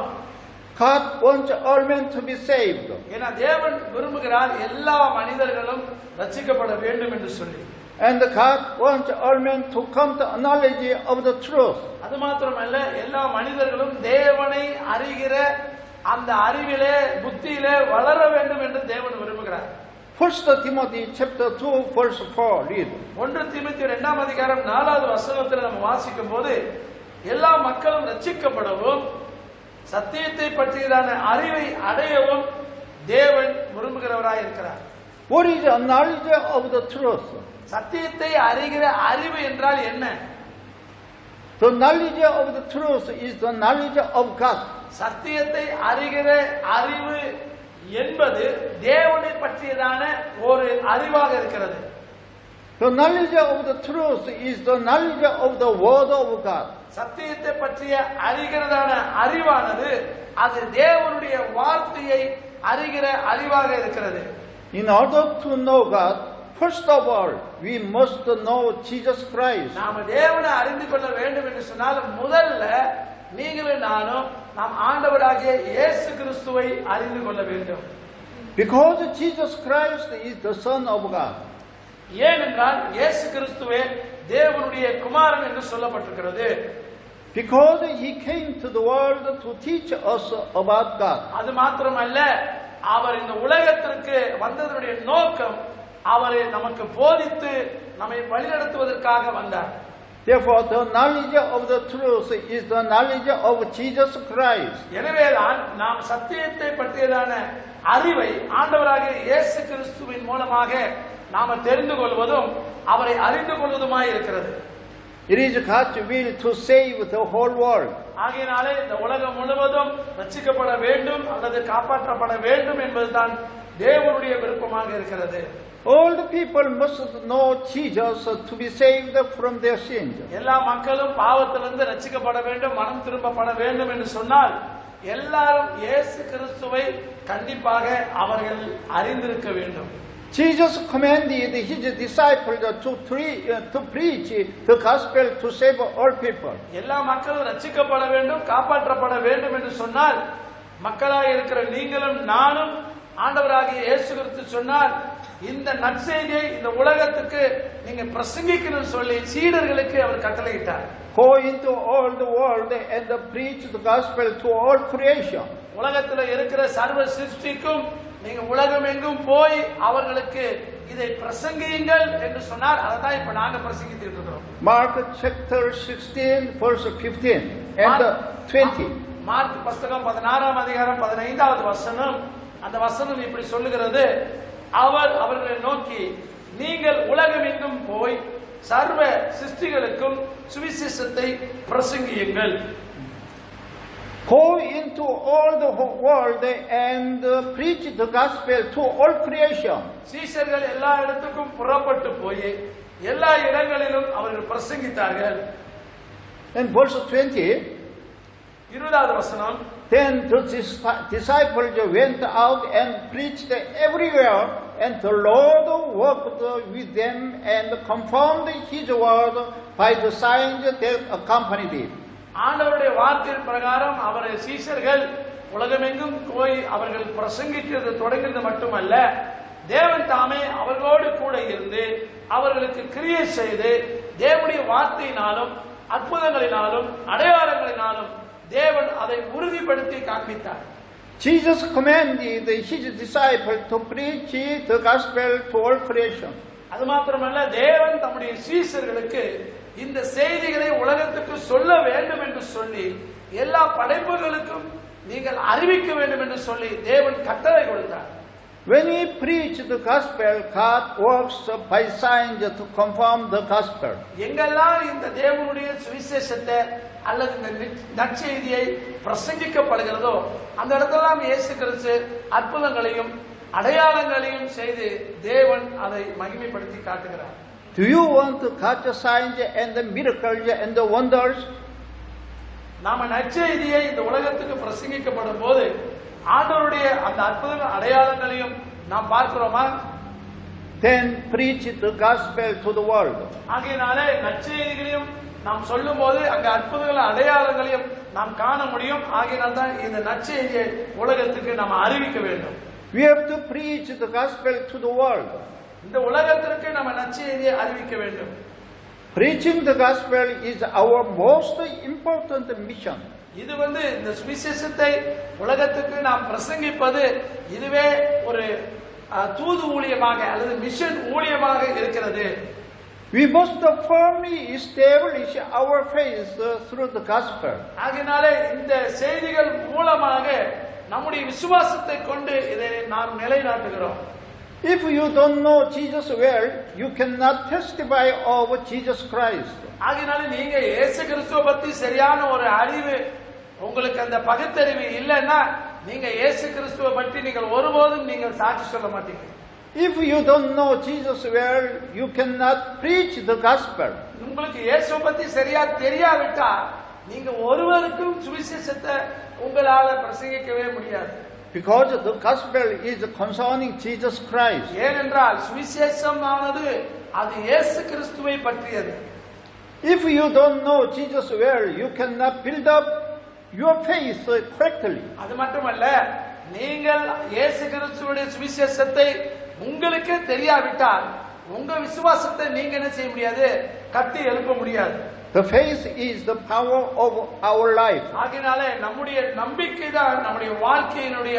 God wants all men to be saved. ஏன்னா தேவன் விரும்புகிறார் எல்லா மனிதர்களும் ரட்சிக்கப்பட வேண்டும் என்று சொல்லி. And God wants all men to come to a knowledge of the truth. அது மாத்திரமல்ல, எல்லா மனிதர்களும் தேவனை அறிகிற அந்த அறிவிலே புத்தியிலே வளர வேண்டும் என்று தேவன் விரும்புகிறார். 1 Timothy chapter 2 verse 4 read. 1 தீமோத்தேயு 2ஆம் அதிகாரம் 4வது வசனத்தில் நம்ம வாசிக்கும் போது எல்லா மக்களும் ரட்சிக்கப்படவும் சத்தியத்தை பற்றியதான அறிவை அடையவும் தேவன் விரும்புகிறவராய் இருக்கிறார். What is a knowledge of the truth? சத்தியத்தை அறிகிற அறிவு என்றால் என்ன? The knowledge of the truth is the knowledge of God. சத்தியத்தை அறிகிற அறிவு என்பது தேவனை பற்றியதான ஒரு அறிவாக இருக்கிறது. The knowledge of the truth is the knowledge of the word of God. சத்தியத்தை பற்றிய அறிகிறதான அறிவானது அது தேவனுடைய வார்த்தையை அறிகிற அறிவாக இருக்கிறது. In order to know God, first of all, we must know Jesus Christ. நாம தேவனை அறிந்து கொள்ள வேண்டும் என்று சொன்னால் முதல்ல நீங்களும் நானும் நாம் ஆண்டவராகிய இயேசு கிறிஸ்துவை அறிந்து கொள்ள வேண்டும். Because Jesus Christ is the Son of God. ஏனென்றால் இயேசு கிறிஸ்துவே தேவனுடைய குமாரன் என்று சொல்லப்பட்டிருக்கிறது. Because he came to the world to teach us about God. அது மாத்திரமல்ல, அவர் இந்த உலகத்திற்கு வந்ததனுடைய நோக்கம் அவரை நமக்கு போதித்து நம்மை வழிநடத்துவதற்காக வந்தார். Therefore, the knowledge of the truth is the knowledge of Jesus Christ. எனவேதான் நாம் சத்தியத்தை பற்றியதான அறிவை ஆண்டவராகிய இயேசு கிறிஸ்துவின் மூலமாக நாம தெரிந்து கொள்வதும் அவரை அறிந்து கொள்வதுமாய் இருக்கிறது. It is God's will to save the whole world. ஆகையினாலே இந்த உலகம் முழுவதும் ரட்சிக்கப்பட வேண்டும் அல்லது காப்பாற்றப்பட வேண்டும் என்பதுதான் தேவனுடைய விருப்பமாக இருக்கிறது. All the people must know Jesus to be saved from their sins. எல்லா மக்களும் பாவத்திலிருந்து ரட்சிக்கப்பட வேண்டும், மனம் திரும்பப்பட வேண்டும் என்று சொன்னால் எல்லாரும் இயேசு கிறிஸ்துவை கண்டிப்பாக அவர்கள் அறிந்திருக்க வேண்டும். Jesus commanded his disciples to preach the gospel to save all people. எல்லா மக்களும் ரட்சிக்கப்பட வேண்டும், காப்பாற்றப்பட வேண்டும் என்று சொன்னால் மக்களாக இருக்கிற நீங்களும் நானும் ஆண்டவராகிய இயேசு கிறிஸ்து சொன்னார், இந்த நற்செய்தியை இந்த உலகத்துக்கு நீங்க பிரசங்கிக்கணும்னு சொல்லி சீடர்களுக்கு அவர் கட்டளையிட்டார். Go into all the world and preach the gospel to all creation. உலகத்துல இருக்கிற சர்வ சிருஷ்டிக்கும் நீங்க உலகம் எங்கும் போய் அவர்களுக்கு இதை பிரசங்கியுங்கள் என்று சொன்னார். அதான் இப்ப நாங்க பிரசங்கிட்டு இருக்கிறோம். Mark chapter 16 verse 15 and 20. Mark புத்தகம் 16ஆம் அதிகாரம் 15வது வசனம். அந்த வசனம் இப்படி சொல்லுகிறது, அவர் அவர்களை நோக்கி, நீங்கள் உலகம் எங்கும் போய் சர்வ சிருஷ்டிகளுக்கும் சுவிசேஷத்தை பிரசங்கியுங்கள். Go into all the world and preach the gospel to all creation. சீஷர்கள் எல்லா இடத்துக்கும் புறப்பட்டு போய் எல்லா இடங்களிலும் அவர்கள் பிரசங்கித்தார்கள். And verse 20. 20வது வசனம். Then the disciples went out and preached everywhere, and the Lord worked with them and confirmed his word by the signs that accompanied it. ஆண்டவருடைய வார்த்தையின் பிரகாரம் அவரை சீஷர்கள் உலகமெங்கும் போய் அவர்கள் பிரசங்கிக்கிறது தொடங்கியது மட்டுமல்ல, தேவன் தாமே அவர்களோடு கூட இருந்து அவர்களுக்கு கிரியை செய்து தேவனுடைய வார்த்தையினாலும் அற்புதங்களினாலும் அடையாளங்களினாலும் தேவன் அதை உறுதிப்படுத்தி காண்பித்தார். Jesus commanded his disciples to preach the gospel to all creation. அது மாத்திரமல்ல, தேவன் தம்முடைய சீஷர்களுக்கு இந்த செய்திகளை உலகத்துக்கு சொல்ல வேண்டும் என்று சொல்லி எல்லா படைப்புகளுக்கும் நீங்கள் அறிவிக்க வேண்டும் என்று சொல்லி தேவன் கட்டளை கொடுத்தார். When we preach the gospel, God works by signs to confirm the gospel. எங்கெல்லாம் இந்த தேவனுடைய சுவிசேஷத்தை அல்லது இந்த நற்செய்தியை பிரசங்கிக்கப்படுகிறதோ அந்த இடத்தெல்லாம் இயேசு கிறிஸ்து அற்புதங்களையும் அடையாளங்களையும் செய்து தேவன் அதை மகிமைப்படுத்தி காட்டுகிறார். Do you want to catch the signs and the miracles and the wonders? நாம நற்செய்தியை இந்த உலகத்துக்கு பிரசங்கிக்கப்படும் போது ஆண்டவருடைய அந்த அற்புத அடையாளங்களையும் நாம் பார்க்கிறோமா? Then preach the gospel to the world. ஆகையினாலே நற்செய்திகளையும் நாம் சொல்லும் போது அங்க அற்புதங்கள அடையாளங்களையும் நாம் காண முடியும். ஆகையினால் தான் இந்த நற்செய்தியை உலகத்துக்கு நாம் அறிவிக்க வேண்டும். We have to preach the gospel to the world. இந்த உலகத்திற்கு நம்ம நற்செய்தியை அறிவிக்க வேண்டும். Preaching the gospel is our most important mission. இது இந்த சுவிசேஷத்தை உலகத்துக்கு நாம் பிரசங்கிப்பது இதுவே ஒரு தூது ஊழியமாக அல்லது மிஷன் ஊழியமாக இருக்கிறது. We must firmly establish our faith through the gospel. ஆகையினாலே இந்த செய்திகள் மூலமாக நம்முடைய விசுவாசத்தை கொண்டு இதை நாம் நிலைநாட்டுகிறோம். If you don't know Jesus well, you cannot testify of Jesus Christ. ஆகையினால நீங்க இயேசு கிறிஸ்துவை பத்தி சரியான ஒரு அறிவு உங்களுக்கு அந்த பகுத்தறிவு இல்லைன்னா நீங்க இயேசு கிறிஸ்துவை பற்றி நீங்கள் ஒருபோதும் நீங்கள் சாட்சி சொல்ல மாட்டீங்க. If you don't know Jesus well, you cannot preach the gospel. உங்களுக்கு இயேசுவை பத்தி சரியா தெரியாவிட்டா நீங்க ஒருவருக்கும் சுவிசேஷத்தை உங்களால பிரசங்கிக்கவே முடியாது. Because the gospel is concerning Jesus Christ. ஏனென்றால் சுவிசேஷமானது அது இயேசு கிறிஸ்துவை பற்றியது. If you don't know Jesus well, you cannot build up your faith correctly. அது மட்டுமல்ல, நீங்கள் இயேசு கிறிஸ்துவுடைய சுவிசேஷத்தை உங்களுக்கே தெரியாவிட்டால் உங்க விசுவாசத்தை நீங்க என்ன செய்ய முடியாது, கட்டி எழுப்ப முடியாது. The faith is the power of our life. ஆகையினாலே நம்முடைய நம்பிக்கை தான் நம்முடைய வாழ்க்கையினுடைய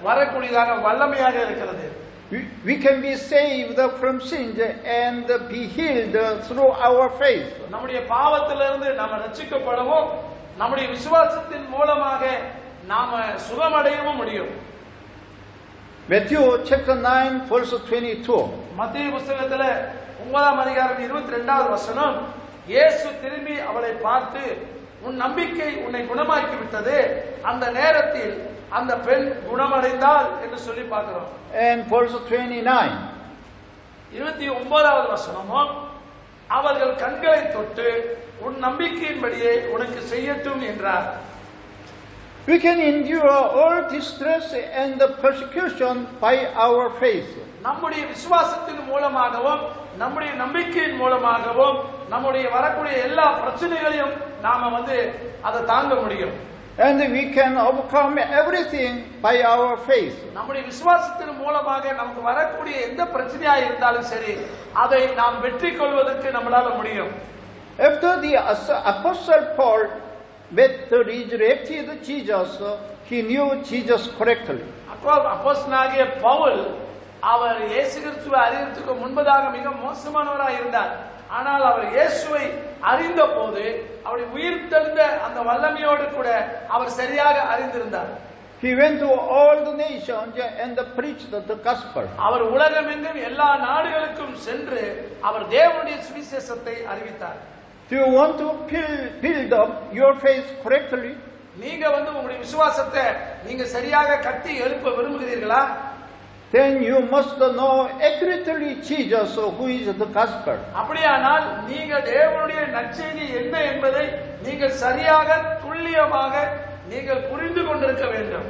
வரக்கூடியதான வல்லமையாக இருக்கிறது. we can be saved from sins and be healed through our faith. நம்முடைய பாவத்திலிருந்து நாம் ரட்சிக்கப்படவும் நம்முடைய விசுவாசத்தின் மூலமாக நாம சுகமடையவும் முடியும். Matthew chapter 9 verse 22. மத்தேயு புத்தகத்துல 9ஆம் அதிகாரம் 22வது வசனம், இயேசு திரும்பி அவளை பார்த்து, உன் நம்பிக்கை உன்னை குணமாக்கி விட்டது, அந்த நேரத்தில் அந்த பெண் குணமடைந்தாள் என்று சொல்லி பார்க்கிறோம். And verse 29. 29வது வசனமும், அவர்கள் கண்களை தொட்டு உன் நம்பிக்கையின்படியே உனக்கு செய்யட்டும் என்றார். We can endure all distress and persecution by our faith. நம்முடைய விசுவாசத்தின் மூலமாகவும் நம்முடைய நம்பிக்கையின் மூலமாகவும் நம்முடைய வரக்கூடிய எல்லா பிரச்சனைகளையும் நாம அதை தாங்க முடியும். And we can overcome everything by our faith. நம்முடைய விசுவாசத்தின் மூலமாக நமக்கு வரக்கூடிய எந்த பிரச்சனையா இருந்தாலும் சரி, அதை நாம் வெற்றி கொள்வதற்கு நம்மளால முடியும். After the Apostle Paul met the resurrected Jesus, he knew Jesus correctly. அப்போஸ்தலனாகிய பவுல் அவர் இயேசு கிறிஸ்துவை அறியறதுக்கு முன்பதாக மிக மோசமானவராக இருந்தார். ஆனால் அவர் இயேசுவை அறிந்த போது அவருடைய உயிர் தெழுந்த அந்த வல்லமையோடு கூட அவர் சரியாக அறிந்திருந்தார். He went to all the nations and preached the gospel. அவர் உலகமெங்கும் எல்லா நாடுகளுக்கும் சென்று அவர் தேவனுடைய சுவிசேஷத்தை அறிவித்தார். Do you want to build up your faith correctly? நீங்க உங்களுடைய விசுவாசத்தை நீங்க சரியாக கட்டி எழுப்ப விரும்புகிறீர்களா? Then you must know accurately Jesus who is the gospel. அப்படியானால் நீங்க தேவனுடைய நற்செய்தி என்ன என்பதை நீங்கள் சரியாக துல்லியமாக நீங்கள் புரிந்து கொண்டிருக்க வேண்டும்.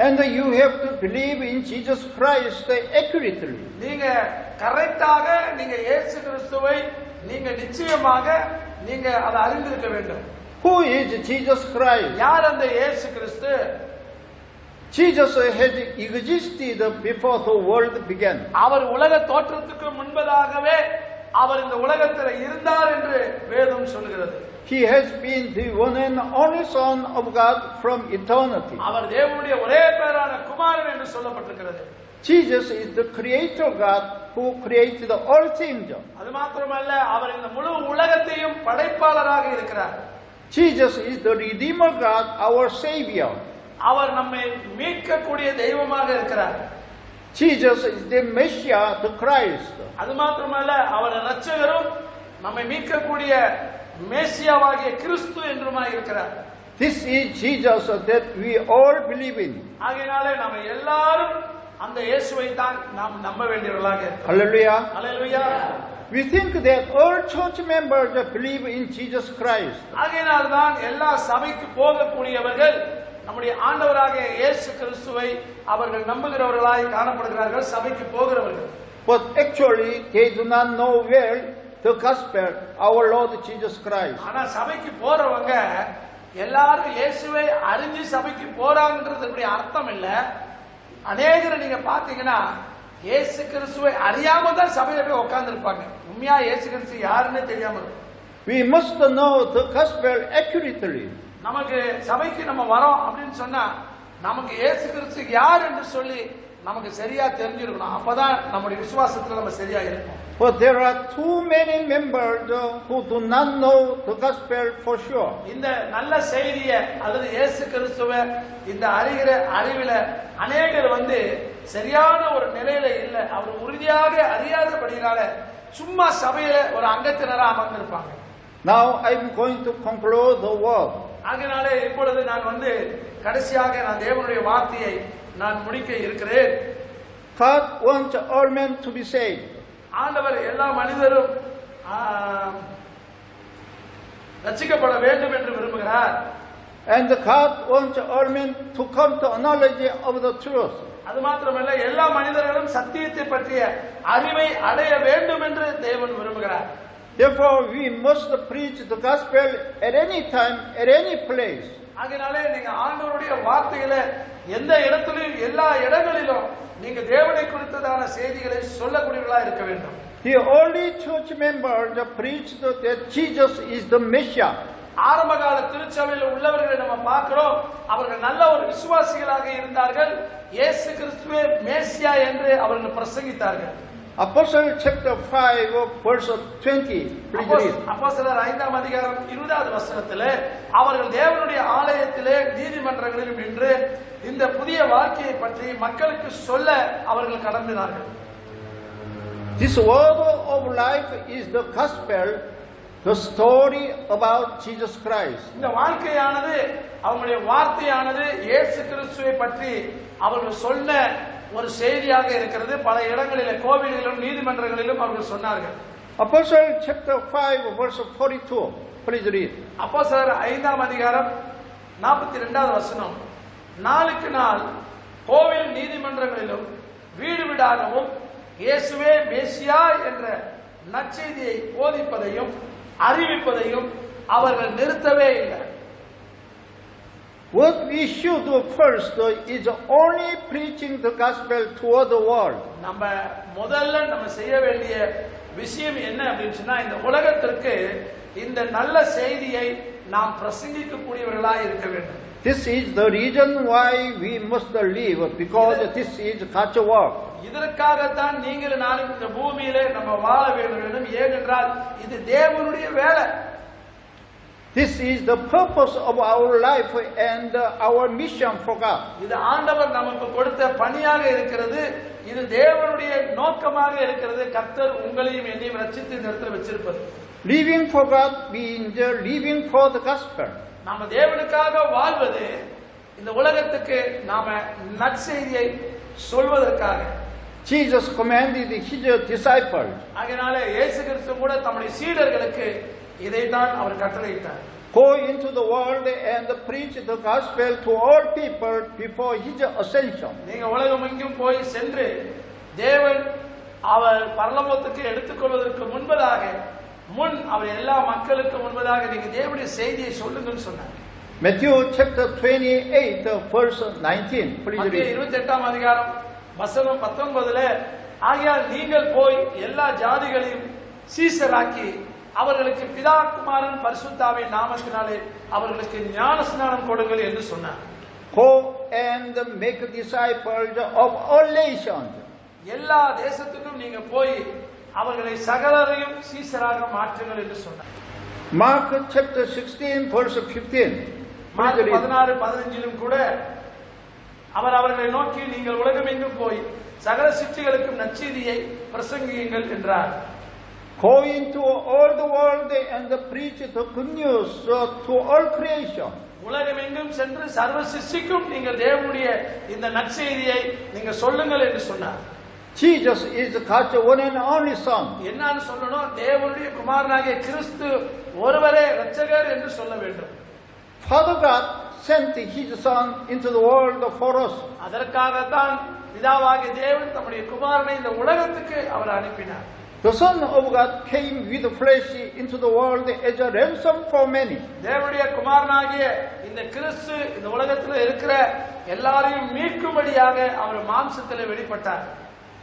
And you have to believe in Jesus Christ accurately. நீங்க கரெக்டாக நீங்க இயேசு கிறிஸ்துவை நீங்க நிச்சயமாக நீங்க அதை அறிந்திருக்க வேண்டும். Who is Jesus Christ? யார் அந்த இயேசு கிறிஸ்து? Jesus had existed before the world began. அவர் உலக தோற்றத்துக்கு முன்பதாகவே அவர் இந்த உலகத்தில் இருந்தார் என்று வேதம் சொல்கிறது. He has been the one and only Son of God from eternity. அவர் தேவனுடைய ஒரே பேரான குமாரன் என்று சொல்லப்பட்டிருக்கிறது. Jesus is the creator God who created all things. அது மாத்திரமல்ல, அவர் இந்த முழு உலகத்தையும் படைப்பாளராக இருக்கிறார். Jesus is the redeemer God, our savior. அவர் நம்மை மீட்கக்கூடிய தெய்வமாக இருக்கிறார். Jesus is the Messiah, the Christ. அது மாத்திரமல்ல, அவர் இரட்சகரும் நம்மை மீட்கக்கூடிய மேசியாவாகிய கிறிஸ்து என்றுமாய் இருக்கிறார். This is Jesus that we all believe in. ஆகையினாலே நாம எல்லாரும் அந்த இயேசுவை தான் நாம் நம்ப வேண்டியவர்களாக இருக்கிறோம். Hallelujah. Hallelujah. We think that all church members believe in Jesus Christ. ஆகையினால் தான் எல்லா சபைக்கு போகக்கூடியவர்கள் நம்முடைய ஆண்டவராகிய இயேசு கிறிஸ்துவை அவர்கள் நம்புகிறவர்களாய் காணப்படுகிறார்கள், சபைக்கு போகிறவர்கள். But actually they do not know well the gospel, our Lord Jesus Christ. ஆனா சபைக்கு போறவங்க எல்லாரும் இயேசுவை அறிஞ்சு சபைக்கு போறாங்கன்றது அர்த்தம் இல்ல. அநேகரை நீங்க பாத்தீங்கன்னா இயேசு கிறிஸ்துவை அறியாம தான் சபையில போய் உட்கார்ந்து இருப்பாங்க. உண்மையா இயேசு கிறிஸ்து யாருன்னு தெரியாம இருக்கும். We must know the gospel accurately. நமக்கு சபைக்கு நம்ம வரோம் அப்படின்னு சொன்னா நமக்கு இயேசு கிறிஸ்து யார் என்று சொல்லி நமக்கு சரியா தெரிஞ்சிருக்கணும். அப்பதான் நம்முடைய விசுவாசத்துல நம்ம சரியா இருப்போம். But there are too many members who do not know the gospel for sure. இந்த நல்ல செய்தியை அல்லது இயேசு கிறிஸ்துவை இந்த அறிகிற அறிவில அநேகர் சரியான ஒரு நிலையில இல்ல. அவர் உறுதியாக அறியாதபடினால சும்மா சபையில ஒரு அங்கத்தினரா அமர்ந்திருப்பாங்க. Now I am going to conclude the word. ஆகையினாலே இப்பொழுது நான் கடைசியாக நான் தேவனுடைய வார்த்தையை நான் முடிக்க இருக்கிறேன். God wants all men to be saved. ஆண்டவர் எல்லா மனிதரும் ரட்சிக்கப்பட வேண்டும் என்று விரும்புகிறார். And God wants all men to come to a knowledge of the truth. அது மாத்திரமல்ல, எல்லா மனிதர்களும் சத்தியத்தை பற்றிய அறிவை அடைய வேண்டும் என்று தேவன் விரும்புகிறார். Therefore we must preach the gospel at any time, at any place. ஆகையினாலே நீங்க ஆண்டவருடைய வார்த்தைகளை எந்த இடத்திலும் எல்லா இடங்களிலும் நீங்க தேவனை குறித்ததான செய்திகளை சொல்லக்கூடியவர்களா இருக்க வேண்டும். The only church members preached that Jesus is the Messiah. ஆரம்பகால திருச்சபையில் உள்ளவர்களை நம்ம பார்க்கிறோம். அவர்கள் நல்ல ஒரு விசுவாசிகளாக இருந்தார்கள். இயேசு கிறிஸ்துவே மேசியா என்று அவர்கள் பிரசங்கித்தார்கள். Apostle chapter 5 verse 20. Please read. அப்போஸ்தலர் 5ஆம் அதிகாரம் 20வது வசனத்திலே அவர்கள் தேவனுடைய ஆலயத்திலே நீதிமன்றங்களில் நின்று இந்த புதிய வாழ்க்கையை பற்றி மக்களுக்கு சொல்ல அவர்கள் கடந்தார்கள். This word of life is the gospel, the story about Jesus Christ. இந்த வாழ்க்கையானது அவங்களுடைய வார்த்தையானது இயேசு கிறிஸ்துவை பற்றி அவர்கள் சொன்ன ஒரு செய்தியாக இருக்கிறது. பல இடங்களிலே கோவில்களிலும் நீதிமன்றங்களிலும் அவர்கள் சொன்னார்கள். Apostle chapter 5 verse 42. Please read. அப்போஸ்தலர் 5ஆம் அதிகாரம் 42வது வசனம். நாளுக்கு நாள் கோவில் நீதிமன்றங்களிலும் வீடு வீடாகவும் இயேசுவே மேசியா என்ற நற்செய்தியை போதிப்பதையும் அறிவிப்பதையும் அவர்கள் நிறுத்தவே இல்லை. What we should do first is only preaching the gospel toward the world. நம்ம முதல்ல நம்ம செய்ய வேண்டிய விஷயம் என்ன அப்படின்னு சொன்னா, இந்த உலகத்திற்கு இந்த நல்ல செய்தியை நாம் பிரசங்கிக்கக்கூடியவர்களாக இருக்க வேண்டும். This is the reason why we must live, because this is God's work. இதற்காகத்தான் நீங்கள் நானும் இந்த பூமியிலே நம்ம வாழ வேண்டும். ஏனென்றால் இது தேவனுடைய வேலை. This is the purpose of our life and our mission for God. இது ஆண்டவர் நமக்கு கொடுத்த பணியாக இருக்கிறது. இது தேவனுடைய நோக்கமாக இருக்கிறது. கர்த்தர் உங்களையும் என்னையும் ரட்சித்து இந்த இடத்துல வச்சிருப்பது. Living for God means living for the gospel. நாம தேவனுக்காக வாழ்வது இந்த உலகத்துக்கு நாம நற்செய்தியை சொல்வதற்காக. Jesus commanded his disciples. அதனால இயேசு கிறிஸ்து கூட தம்முடைய சீடர்களுக்கு இதைத்தான் அவர் கட்டளையிட்டார். Go into the world and preach the gospel to all people before his ascension. நீங்க உலகமெங்கும் போய் சென்று தேவன் அவர் பரலோகத்துக்கு எடுத்துக்கொள்வதற்கு முன்பதாக அவர் எல்லா மக்களுக்கு முன்பதாக நீங்க தேவனுடைய செய்தியை சொல்லுங்கன்னு சொன்னார். Matthew chapter 28 verse 19. Please read. 28ஆம் அதிகாரம் வசனம் 19ல ஆகையால் நீங்கள் போய் எல்லா ஜாதிகளையும் சீஷராக்கி அவர்களுக்கு பிதா குமாரன் பரிசுத்தாவின் நாமத்தினாலே அவர்களுக்கு ஞான ஸ்நானம் கொடுங்கள் என்று சொன்னார். Go and make disciples of all nations. எல்லா தேசத்துக்கும் நீங்க போய் அவர்களை சகலரையும் சீஷராக மாற்றுங்கள் என்று சொன்னார். Mark chapter 16 verse 15. மார்க் 16:15லும் கூட அவர் அவர்களை நோக்கி நீங்கள் உலகமெங்கும் போய் சகல சிற்றிகளுக்கும் நற்செய்தியை பிரசங்கியுங்கள் என்றார். Go into all the world and preach the good news to all creation. உலகமெங்கும் சென்று சர்வ சிருஷ்டிக்கும் நீங்கள் தேவனுடைய இந்த நற்செய்தியை நீங்க சொல்லுங்கள் என்று சொன்னார். Jesus is God's one and only Son. என்னன்னு சொல்லணும்? தேவனுடைய குமாரனாகிய கிறிஸ்து ஒருவரே இரட்சகர் என்று சொல்ல வேண்டும். Father God sent his Son into the world for us. அதற்காகத்தான் பிதாவாகிய தேவன் தம்முடைய குமாரனை இந்த உலகத்துக்கு அவர் அனுப்பினார். The Son of God came with flesh into the world as a ransom for many. தேவனுடைய குமாரனாகிய இந்த கிறிஸ்து இந்த உலகத்தில் இருக்கிற எல்லாரையும் மீட்கும்படியாக அவர் மாம்சத்தில் வெளிப்பட்டார்.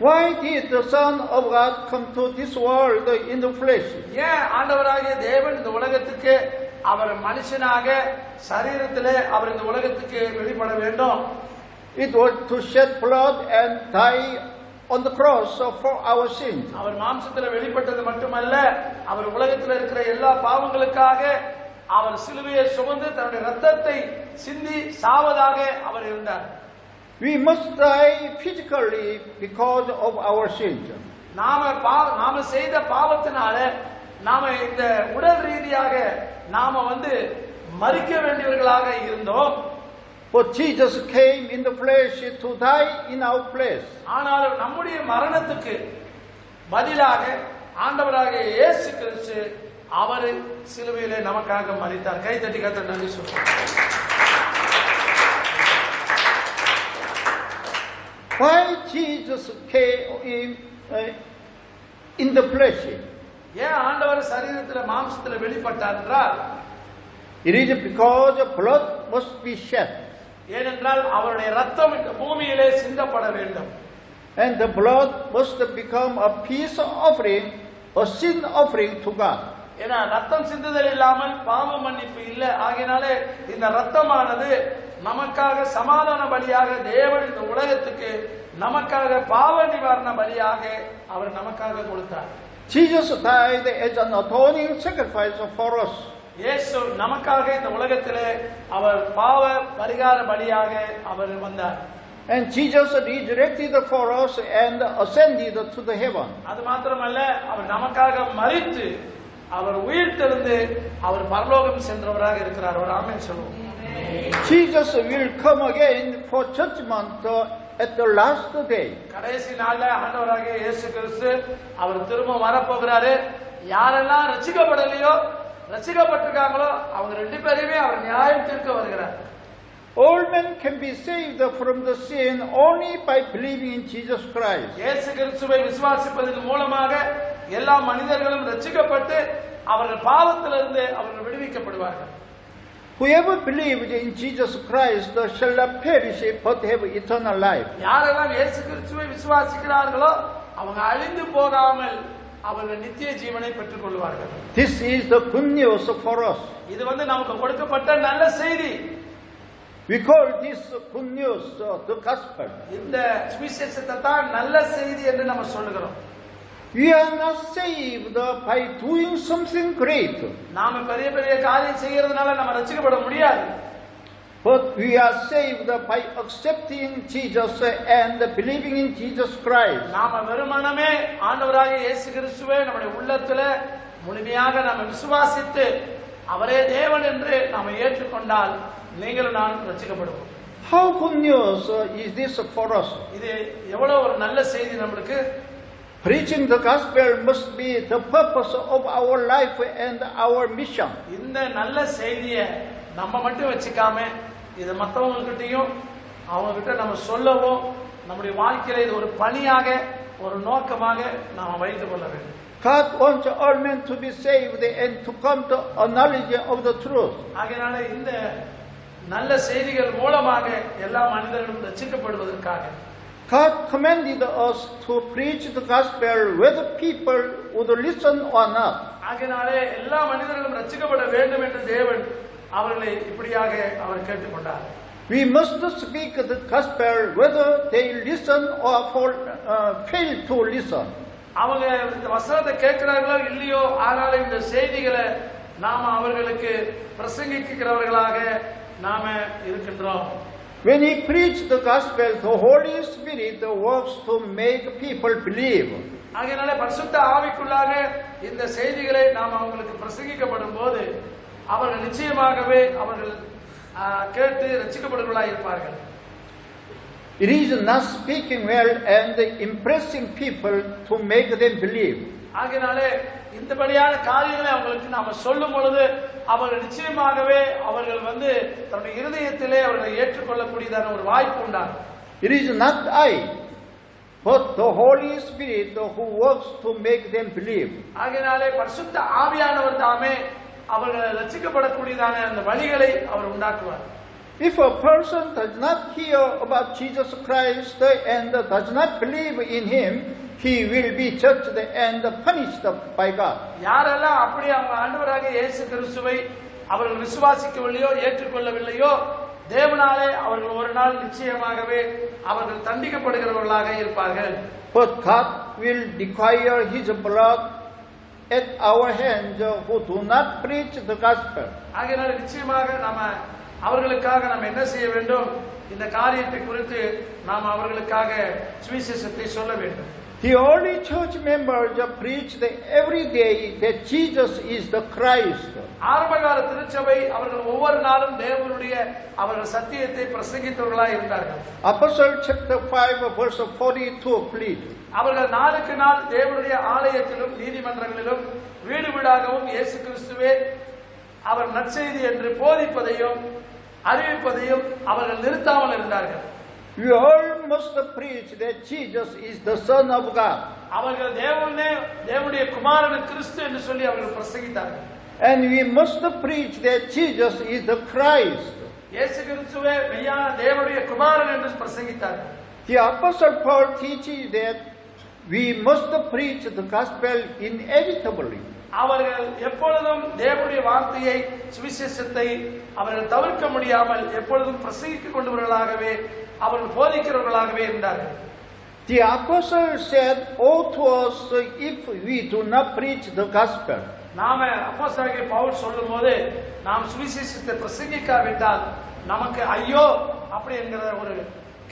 Why did the Son of God come to this world in the flesh? ஏன் ஆண்டவராகிய தேவன் இந்த உலகத்துக்கு அவர் மனுஷனாக சரீரத்திலே அவர் இந்த உலகத்துக்கு வெளிப்பட வேண்டும்? It was to shed blood and die on the cross for our sins. அவர் மாம்சத்தில் வெளிப்பட்டது மட்டுமல்ல, அவர் உலகத்தில் இருக்கிற எல்லா பாவங்களுக்காக அவர் சிலுவையை சுமந்து தன்னுடைய இரத்தத்தை சிந்தி சாவதாக அவர் இருந்தார். We must die physically because of our sins. நாம செய்த பாவத்தினால நாம இந்த உடல் ரீதியாக நாம மரிக்க வேண்டியவர்களாக இருந்தோம். But Jesus came in the flesh to die in our place. ஆனால் நம்முடைய மரணத்துக்கு பதிலாக ஆண்டவராகிய இயேசு கிறிஸ்து அவர் சிலுவையிலே நமக்காக மரித்தார். கை தட்டி கர்த்தருக்கு நன்றி சொல்லுவோம். Why Jesus came in the flesh? ஏன் ஆண்டவர் சரீரத்தில் மாம்சத்தில் வெளிப்பட்டார் என்றால், it is because blood must be shed. ஏனென்றால் அவருடைய ரத்தம் இந்த பூமியிலே சிந்தப்பட வேண்டும். And the blood must become a peace offering, a sin offering to God. ஏன்னா ரத்தம் சிந்துதல் இல்லாமல் பாவ மன்னிப்பு இல்லை. ஆகையினாலே இந்த ரத்தமானது நமக்காக சமாதான பலியாக தேவன் இந்த உலகத்துக்கு நமக்காக பாவ நிவாரண பலியாக அவர் நமக்காக கொடுத்தார். Jesus died as an atoning sacrifice for us. இயேசு நமக்காக இந்த உலகத்திலே அவர் பாவ பரிகார பலியாக அவர் வந்தார். And Jesus resurrected for us and ascended to the heaven. அது மாத்திரமல்ல, அவர் நமக்காக மரித்து அவர் உயிர்த்தெழுந்து அவர் பரலோகம் சென்றவராக இருக்கிறார். ஒரு ஆமென் சொல்லுவோம். Jesus will come again for judgment at the last day. கடைசி நாள்ல ஆண்டவராகிய இயேசு கிறிஸ்து அவர் திரும்ப வரப்போகிறாரு. யாரெல்லாம் ரட்சிக்கப்படலையோ ரட்சிக்கப்பட்டிருக்காங்களோ அவங்க ரெண்டு பேரையுமே அவர் நியாயம் தீர்க்க வருகிறார். All men can be saved from the sin only by believing in Jesus Christ. இயேசு கிறிஸ்துவை விசுவாசிப்பதன் மூலமாக எல்லா மனிதர்களும் ரட்சிக்கப்பட்டு அவர்கள் பாவத்திலிருந்து அவர்கள் விடுவிக்கப்படுவார்கள். Whoever believes in Jesus Christ shall not perish but have eternal life. யாரெல்லாம் இயேசு கிறிஸ்துவை விசுவாசிக்கிறார்களோ அவங்க அழிந்து போகாமல் அவர்கள் நித்திய ஜீவனை பெற்றுக் கொள்வார்கள். This is the good news for us. இது நமக்கு கொடுக்கப்பட்ட நல்ல செய்தி. We call this good news the gospel. இந்த சுவிசேஷத்தை தான் நல்ல செய்தி என்று நம்ம சொல்லுகிறோம். We are not saved by doing something great. நாம பெரிய பெரிய காரியம் செய்யறதுனால நம்ம ரட்சிக்கப்பட முடியாது. But we are saved by accepting Jesus and believing in Jesus Christ. நாம வெறுமனமே ஆண்டவராகிய இயேசு கிறிஸ்துவை நம்முடைய உள்ளத்துல முழுமையாக நாம் விசுவாசித்து அவரே தேவன் என்று நாம் ஏற்றுக்கொண்டால் நீங்களும் நான் ரட்சிக்கப்படுவோம். How good news is this for us? இது எவ்வளவு ஒரு நல்ல செய்தி நம்மளுக்கு. Preaching the gospel must be the purpose of our life and our mission. இந்த நல்ல செய்தியை நம்ம மட்டும் வச்சுக்காம இதை மற்றவங்ககிட்டையும் அவங்க கிட்ட நம்ம சொல்லவும் நம்முடைய வாழ்க்கையில இது ஒரு பணியாக ஒரு நோக்கமாக நாம் வைத்துக் கொள்ள வேண்டும். God wants all men to be saved and to come to a knowledge of the truth. ஆகையால இந்த நல்ல செய்திகள் மூலமாக எல்லா மனிதர்களும் ரட்சிக்கப்படுவதற்காக God commanded us to preach the gospel whether people would listen or not. ஆகையாலே எல்லா மனிதர்களும் ரட்சிக்கப்பட வேண்டும் என்று தேவன் அவர்களை இப்படியாக அவர் கேட்டுக்கொண்டார். We must speak the gospel whether they listen or fail to listen. அவங்க இந்த வசனத்தை கேட்கிறார்களோ இல்லையோ, ஆனாலும் இந்த செய்திகளை நாம அவர்களுக்கு பிரசங்கிக்கிறவர்களாக நாம இருக்கின்றோம். When he preached the gospel, the Holy Spirit works to make people believe. ஆகையால பரிசுத்த ஆவிக்குள்ளாக இந்த செய்திகளை நாம் அவங்களுக்கு பிரசங்கிக்கப்படும் போது அவர்கள் நிச்சயமாகவே அவர்கள் கேட்டு ரட்சிக்கப்படுவர்களாக இருப்பார்கள். It is not speaking well and impressing people to make them believe. ஆகையாலே இந்தபடியான காரியங்களை அவங்களுக்கு நாம சொல்லும் பொழுது அவர்கள் நிச்சயமாகவே அவர்கள் தன்னுடைய இருதயத்திலே அவர்களை ஏற்றுக்கொள்ளக்கூடியதான ஒரு வாய்ப்பு உண்டாகும். It is not I, but the Holy Spirit who works to make them believe. ஆகையாலே பரிசுத்த ஆவியானவர் தாமே அவர்கள் ரட்சிக்கப்படக்கூடியதான அந்த வழிகளை அவர் உண்டாக்குவார். If a person does not hear about Jesus Christ and does not believe in him, he will be judged and punished by God. யாரெல்லாம் அப்படி அவங்க ஆண்டவராகிய இயேசு கிறிஸ்துவை அவர்கள் விசுவாசிக்கவில்லையோ ஏற்றுக்கொள்ளவில்லையோ தேவனாலே அவர்கள் ஒரு நாள் நிச்சயமாகவே அவர்கள் தண்டிக்கப்படுகிறவர்களாக இருப்பார்கள். But God will require his blood at our hands who do not preach the gospel. ஆகையால நிச்சயமாக நாம அவர்களுக்காக நாம் என்ன செய்ய வேண்டும்? இந்த காரியத்தை குறித்து நாம் அவர்களுக்காக சுவிசேஷத்தை சொல்ல வேண்டும். The early church members preached every day that Jesus is the Christ. ஆரம்பகால திருச்சபை அவர்கள் ஒவ்வொரு நாளும் தேவனுடைய அவர்கள் சத்தியத்தை பிரசங்கித்தவர்களாக இருந்தார்கள். Apostle chapter 5 verse 42 please. அவர்கள் நாளுக்கு நாள் தேவனுடைய ஆலயத்திலும் நீதிமன்றங்களிலும் வீடு வீடாகவும் இயேசு கிறிஸ்துவே அவர் நற்செய்தி என்று போதிப்பதையும் அறிவிப்பதையும் அவர்கள் நிறுத்தாமல் இருந்தார்கள். We all must preach that Jesus is the Son of God. அவர்கள் தேவனுடைய குமாரன் கிறிஸ்து என்று சொல்லி அவர்கள் பிரசங்கித்தார்கள். And we must preach that Jesus is the Christ. இயேசு கிறிஸ்துவே மெய்யான தேவனுடைய குமாரன் என்று பிரசங்கித்தார்கள். The Apostle Paul teaches that we must preach the gospel inevitably. அவர்கள் எப்பொழுதும் தேவனுடைய வார்த்தையை சுவிசேஷத்தை அவர்கள் தவிர்க்க முடியாமல் எப்பொழுதும் பிரசங்கித்துக் கொண்டவர்களாகவே அவர்கள் போதிக்கிறவர்களாகவே இருந்தார்கள். The apostle said, "Woe to us if we do not preach the gospel." நாம அப்போஸ்தலனாகிய பவுல் சொல்லும்போது நாம் சுவிசேஷத்தை பிரசங்கிக்காவிட்டால் நமக்கு ஐயோ அப்படி என்கிற ஒரு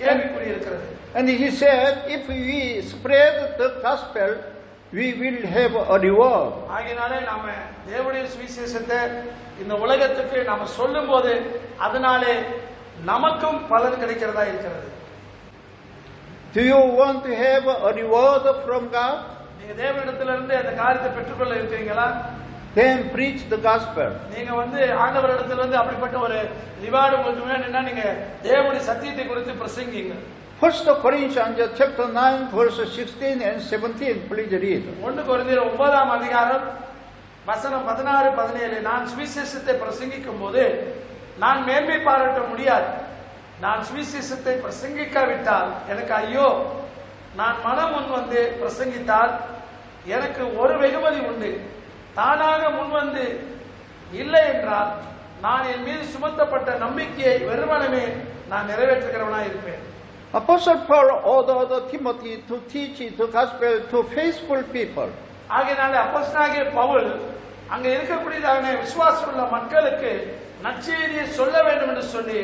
கேள்விக்குறி இருக்கிறது. And he said, if we spread the gospel, we will have a reward. ஆகையாலே நாம தேவனுடைய சுவிசேஷத்தை இந்த உலகத்துக்கு நாம சொல்லும்போது அதனாலே நமக்கும் பலன் கிடைக்கிறதா இருக்கிறது. Do you want to have a reward from God? நீங்க தேவனிடத்திலிருந்து அந்த காரியத்தை பெற்றுக்கொள்ள இருக்கிறீங்களா? Then preach the gospel. நீங்க ஆண்டவரிடத்திலிருந்து அப்படிப்பட்ட ஒரு ரிவார்டு உங்களுக்கு வேணும்னா நீங்க தேவனுடைய சத்தியத்தை குறித்து பிரசங்கிங்க. 1 Corinthians chapter 9 verses 16 and 17, please read. 1 கொரிந்தியர் 9ஆம் அதிகாரம் வசனம் 16 17. நான் சுவிசேஷத்தை பிரசங்கிக்கும் போது நான் மேன்மை பாராட்ட முடியாது. நான் சுவிசேஷத்தை பிரசங்கிக்காவிட்டால் எனக்கு ஐயோ. நான் மனம் முன் பிரசங்கித்தால் எனக்கு ஒரு வெகுமதி உண்டு. தானாக முன்வந்து இல்லை என்றால் நான் என் மீது சுமத்தப்பட்ட நம்பிக்கையை வெறுமனமே நான் நிறைவேற்றுகிறவனாய் இருப்பேன். Apostle Paul ordered Timothy to teach the gospel to faithful people. ஆகையாலே அப்போஸ்தலனாகிய பவுல் அங்க இருக்கக்கூடியதான விசுவாசமுள்ள மக்களுக்கு நற்செய்தியை சொல்ல வேண்டும் என்று சொல்லி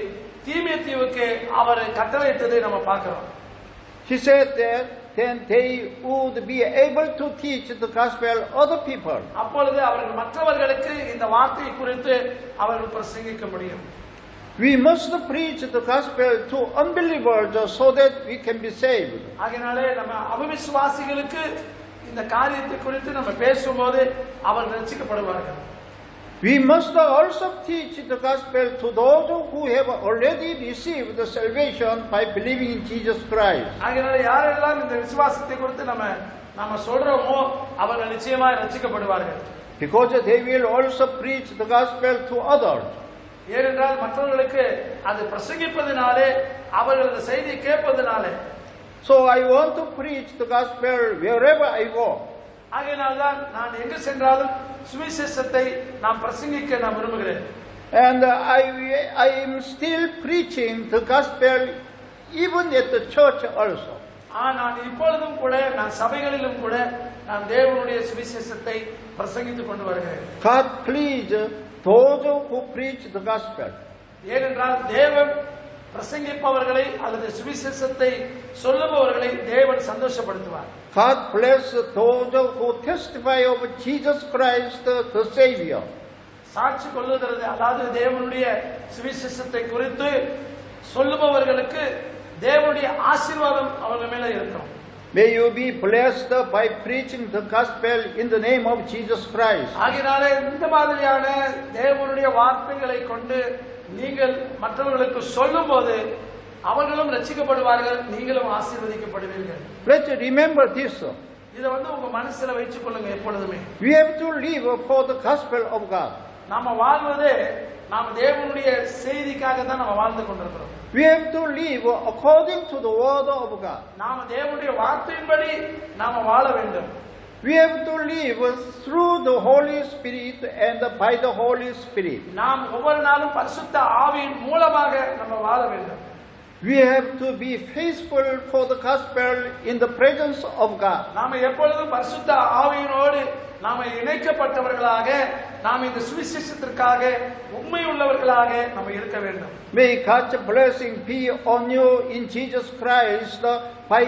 தீமோத்தேயுவுக்கு அவர் கட்டளையிட்டதை நம்ம பார்க்கிறோம். He said that then they would be able to teach the gospel other people. அப்பொழுது அவர்கள் மற்றவர்களுக்கு இந்த வார்த்தை குறித்து அவர்கள் பிரசங்கிக்க முடியும். We must preach the gospel to unbelievers so that we can be saved. ஆகையாலே நம்ம அவிசுவாசிகளுக்கு இந்த காரியத்தை குறித்து நம்ம பேசும்போது அவர்கள் ரட்சிக்கப்படுவார்கள். We must also teach the gospel to those who have already received the salvation by believing in Jesus Christ. ஆகையாலே யாரெல்லாம் இந்த விசுவாசத்தை குறித்து நம்ம சொல்றோமோ அவர்கள் நிச்சயமாய் ரட்சிக்கப்படுவார்கள். Because they will also preach the gospel to others. ஏனென்றால் மற்றவர்களுக்கு அது பிரசங்கிப்பதனாலே அவர்கள் அந்த செய்தியை கேட்பதனாலே. So I want to preach the gospel wherever I go. ஆகையால்தான் நான் எங்கு சென்றாலும் சுவிசேஷத்தை நான் பிரசங்கிக்க நான் விரும்புகிறேன். And I am still preaching the gospel even at the church also. நான் இப்பொழுதும் கூட நான் சபைகளிலும் கூட நான் தேவனுடைய சுவிசேஷத்தை பிரசங்கித்துக் கொண்டு வருகிறேன். God please those who preach the gospel. ஏனென்றால் தேவன் பிரசங்கிப்பவர்களை அல்லது சுவிசேஷத்தை சொல்லுபவர்களை தேவன் சந்தோஷப்படுத்துவார். God bless those who testify of Jesus Christ the Savior. சாட்சி கொள்ளுகிறது அதாவது தேவனுடைய சுவிசேஷத்தை குறித்து சொல்லுபவர்களுக்கு தேவனுடைய ஆசீர்வாதம் அவர்கள் மேல இருக்கும். May you be blessed by preaching the gospel in the name of Jesus Christ. ஆகையாலே இந்த மாதிரியான தேவனுடைய வார்த்தைகளை கொண்டு நீங்கள் மற்றவர்களுக்கு சொல்லும்போது அவர்களும் ரட்சிக்கப்படுவார்கள், நீங்களும் ஆசீர்வதிக்கப்படுவீர்கள். Let's remember this. இதை உங்க மனசுல வைத்துக் கொள்ளுங்க எப்பொழுதுமே. We have to live for the gospel of God. நாம வாழ்வதே நாம் தேவனுடைய செய்திக்காக தான் நம்ம வாழ்ந்து கொண்டிருக்கிறோம். We have to live according to the word of God. நாம தேவனுடைய வார்த்தையின்படி நாம வாழ வேண்டும். We have to live through the Holy Spirit and by the Holy Spirit. நாம் ஒவ்வொரு நாளும் பரிசுத்த ஆவியின் மூலமாக நம்ம வாழ வேண்டும். We have to be faithful for the gospel in the presence of God. நாம எப்பொழுதும் பரிசுத்த ஆவியினோடு நாம இணைக்கப்பட்டவர்களாக நாம் இந்த சுவிசேஷத்திற்காக உண்மை உள்ளவர்களாக நம்ம இருக்க வேண்டும். May God's blessing be on you in Jesus Christ by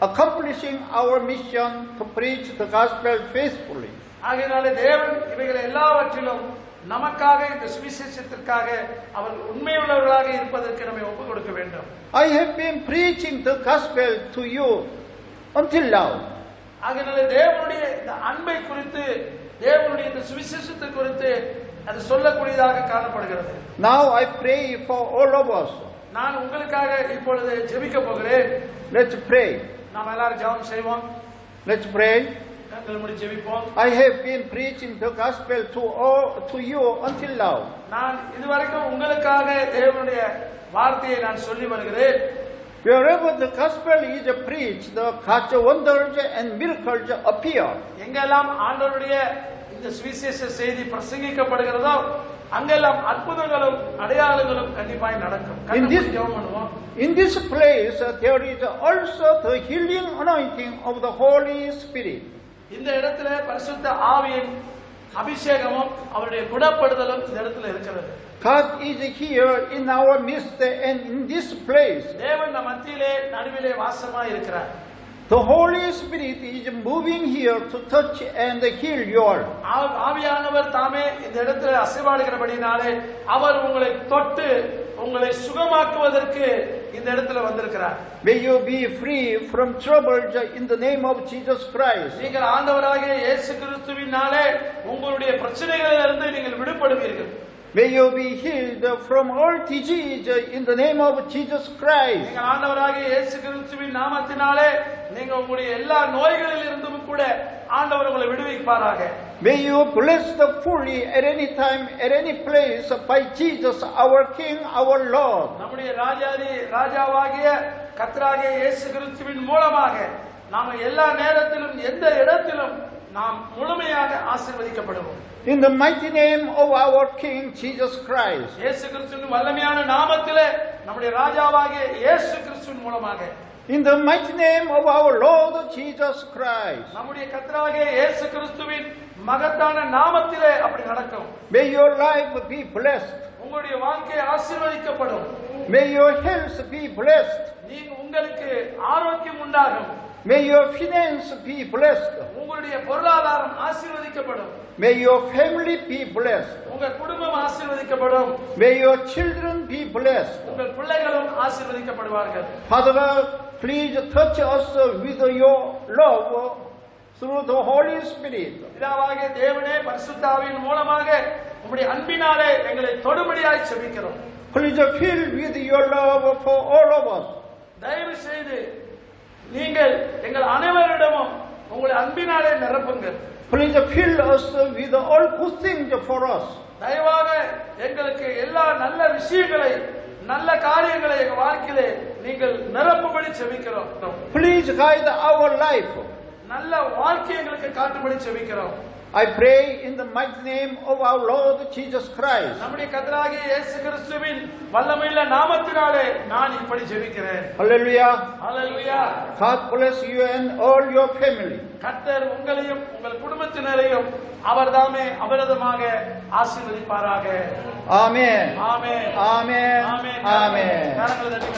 accomplishing our mission to preach the gospel faithfully. ஆகையாலே தேவன் இவைகள் எல்லாவற்றிலும் நமக்காக இந்த சுவிசேஷத்திற்காக அவர் உண்மையுள்ளவர்களாக இருப்பதற்கு நம்மை ஒப்புக் கொடுக்க வேண்டும். I have been preaching the gospel to you until now. ஆகையாலே தேவனுடைய இந்த அன்பை குறித்து தேவனுடைய இந்த சுவிசேஷத்தை குறித்து அது சொல்லக்கூடியதாக காணப்படுகிறது. Now I pray for all of us. நான் உங்களுக்காக இப்பொழுது ஜெபிக்க போகிறேன். Let's pray. நாம் எல்லாரும் ஜெபம் செய்வோம். Let's pray. I have been preaching the gospel to you until now. நான் இதுவரைக்கும் உங்களுக்காக தேவனுடைய வார்த்தையை நான் சொல்லி வருகிறேன். Wherever the gospel is preached, the God's wonders and miracles appear. எங்கெல்லாம் ஆண்டவருடைய இந்த இந்த சுவிசேஷ செய்தி பிரசங்கிக்கப்படுகிறதோ அங்கெல்லாம் அற்புதங்களும் அடையாளங்களும் கண்டிப்பாய் நடக்கும். ஜெபம் பண்ணுவோம். In this place there is also the healing anointing of the Holy Spirit. இந்த இடத்துல பரிசுத்த ஆவியின் அபிஷேகமும் அவருடைய குணப்படுதலும் இந்த இடத்துல இருக்கிறது. God is here in our midst and in this place. தேவன் நம் மத்தியிலே நடுவிலே வாசமாய் இருக்கிறார். The Holy Spirit is moving here to touch and heal you all. ஆவியானவர் தாமே இந்த இடத்துல அசைவாடுகிறபடினாலே அவர் உங்களை தொட்டு உங்களை சுகமாக்குவதற்கு இந்த இடத்துல வந்திருக்கிறார். May you be free from troubles in the name of Jesus Christ. நீங்கள் ஆண்டவராகிய இயேசு கிறிஸ்துவினாலே உங்களுடைய பிரச்சனைகளிலிருந்து நீங்கள் விடுபடுவீர்கள். May you be healed from all disease in the name of Jesus Christ. நீங்கள் ஆண்டவராகிய இயேசு கிறிஸ்துவின் நாமத்தினாலே நீங்கள் உங்களுடைய எல்லா நோய்களிலிருந்தும் கூட ஆண்டவர் உங்களை விடுவிப்பாராக. May you blessed fully at any time, at any place by Jesus, our King, our Lord. நம்முடைய ராஜாவாகிய கர்த்தராகிய இயேசு கிறிஸ்துவின் மூலமாக நாம் எல்லா நேரத்திலும் எந்த இடத்திலும் நாம் முழுமையாக ஆசீர்வதிக்கப்படுவோம். In the mighty name of our King Jesus Christ. இயேசு கிறிஸ்துவின் வல்லமையான நாமத்திலே நம்முடைய ராஜாவாகிய இயேசு கிறிஸ்துவின் மூலமாக In the mighty name of our Lord Jesus Christ. நம்முடைய கர்த்தராகிய இயேசு கிறிஸ்துவின் மகத்தான நாமத்திலே அப்படி நடக்கும். May your life be blessed. உங்களுடைய வாழ்க்கை ஆசீர்வதிக்கப்படும். May your health be blessed. உங்களுக்கு ஆரோக்கியம் உண்டாகும். May your finance be blessed. உங்களுடைய பொருளாதாரம் ஆசீர்வதிக்கப்படும். May your family be blessed. உங்கள் குடும்பம் ஆசீர்வதிக்கப்படும். May your children be blessed. உங்கள் பிள்ளைகளும் ஆசீர்வதிக்கப்படுவார்கள். Father God, please touch us with your love through the Holy Spirit. பிதாவாகிய தேவனே பரிசுத்த ஆவியின் மூலமாக உம்முடைய அன்பினாலே எங்களை தொடும்படியாய் செபிக்கிறோம். Please fill with your love for all of us. தயவு செய்து நீங்கள் எங்கள் அனைவரிடமும் உங்களை அன்பினாலே நிரப்புங்கள். Please fill us with all good things for us. தயவாக எங்களுக்கு எல்லா நல்ல விஷயங்களை நல்ல காரியங்களை எங்கள் வாழ்க்கையிலே நீங்கள் நிரப்பும்படி செபிக்கிறோம். Please guide our life. நல்ல வாழ்க்கை எங்களுக்கு காட்டும்படி செபிக்கிறோம். I pray in the mighty name of our Lord Jesus Christ. நம்முடைய கர்த்தராகிய இயேசு கிறிஸ்துவின் வல்லமையுள்ள நாமத்தினாலே நான் இப்படி ஜெபிக்கிறேன். Hallelujah. Hallelujah. God bless you and all your family. கர்த்தர் உங்களையும் உங்கள் குடும்பத்தினரையும் அவர்தாமே அபரிதமாக ஆசீர்வதிப்பாராக. Amen. ஆமென். Amen. ஆமென். Amen. கரங்களை தட்டி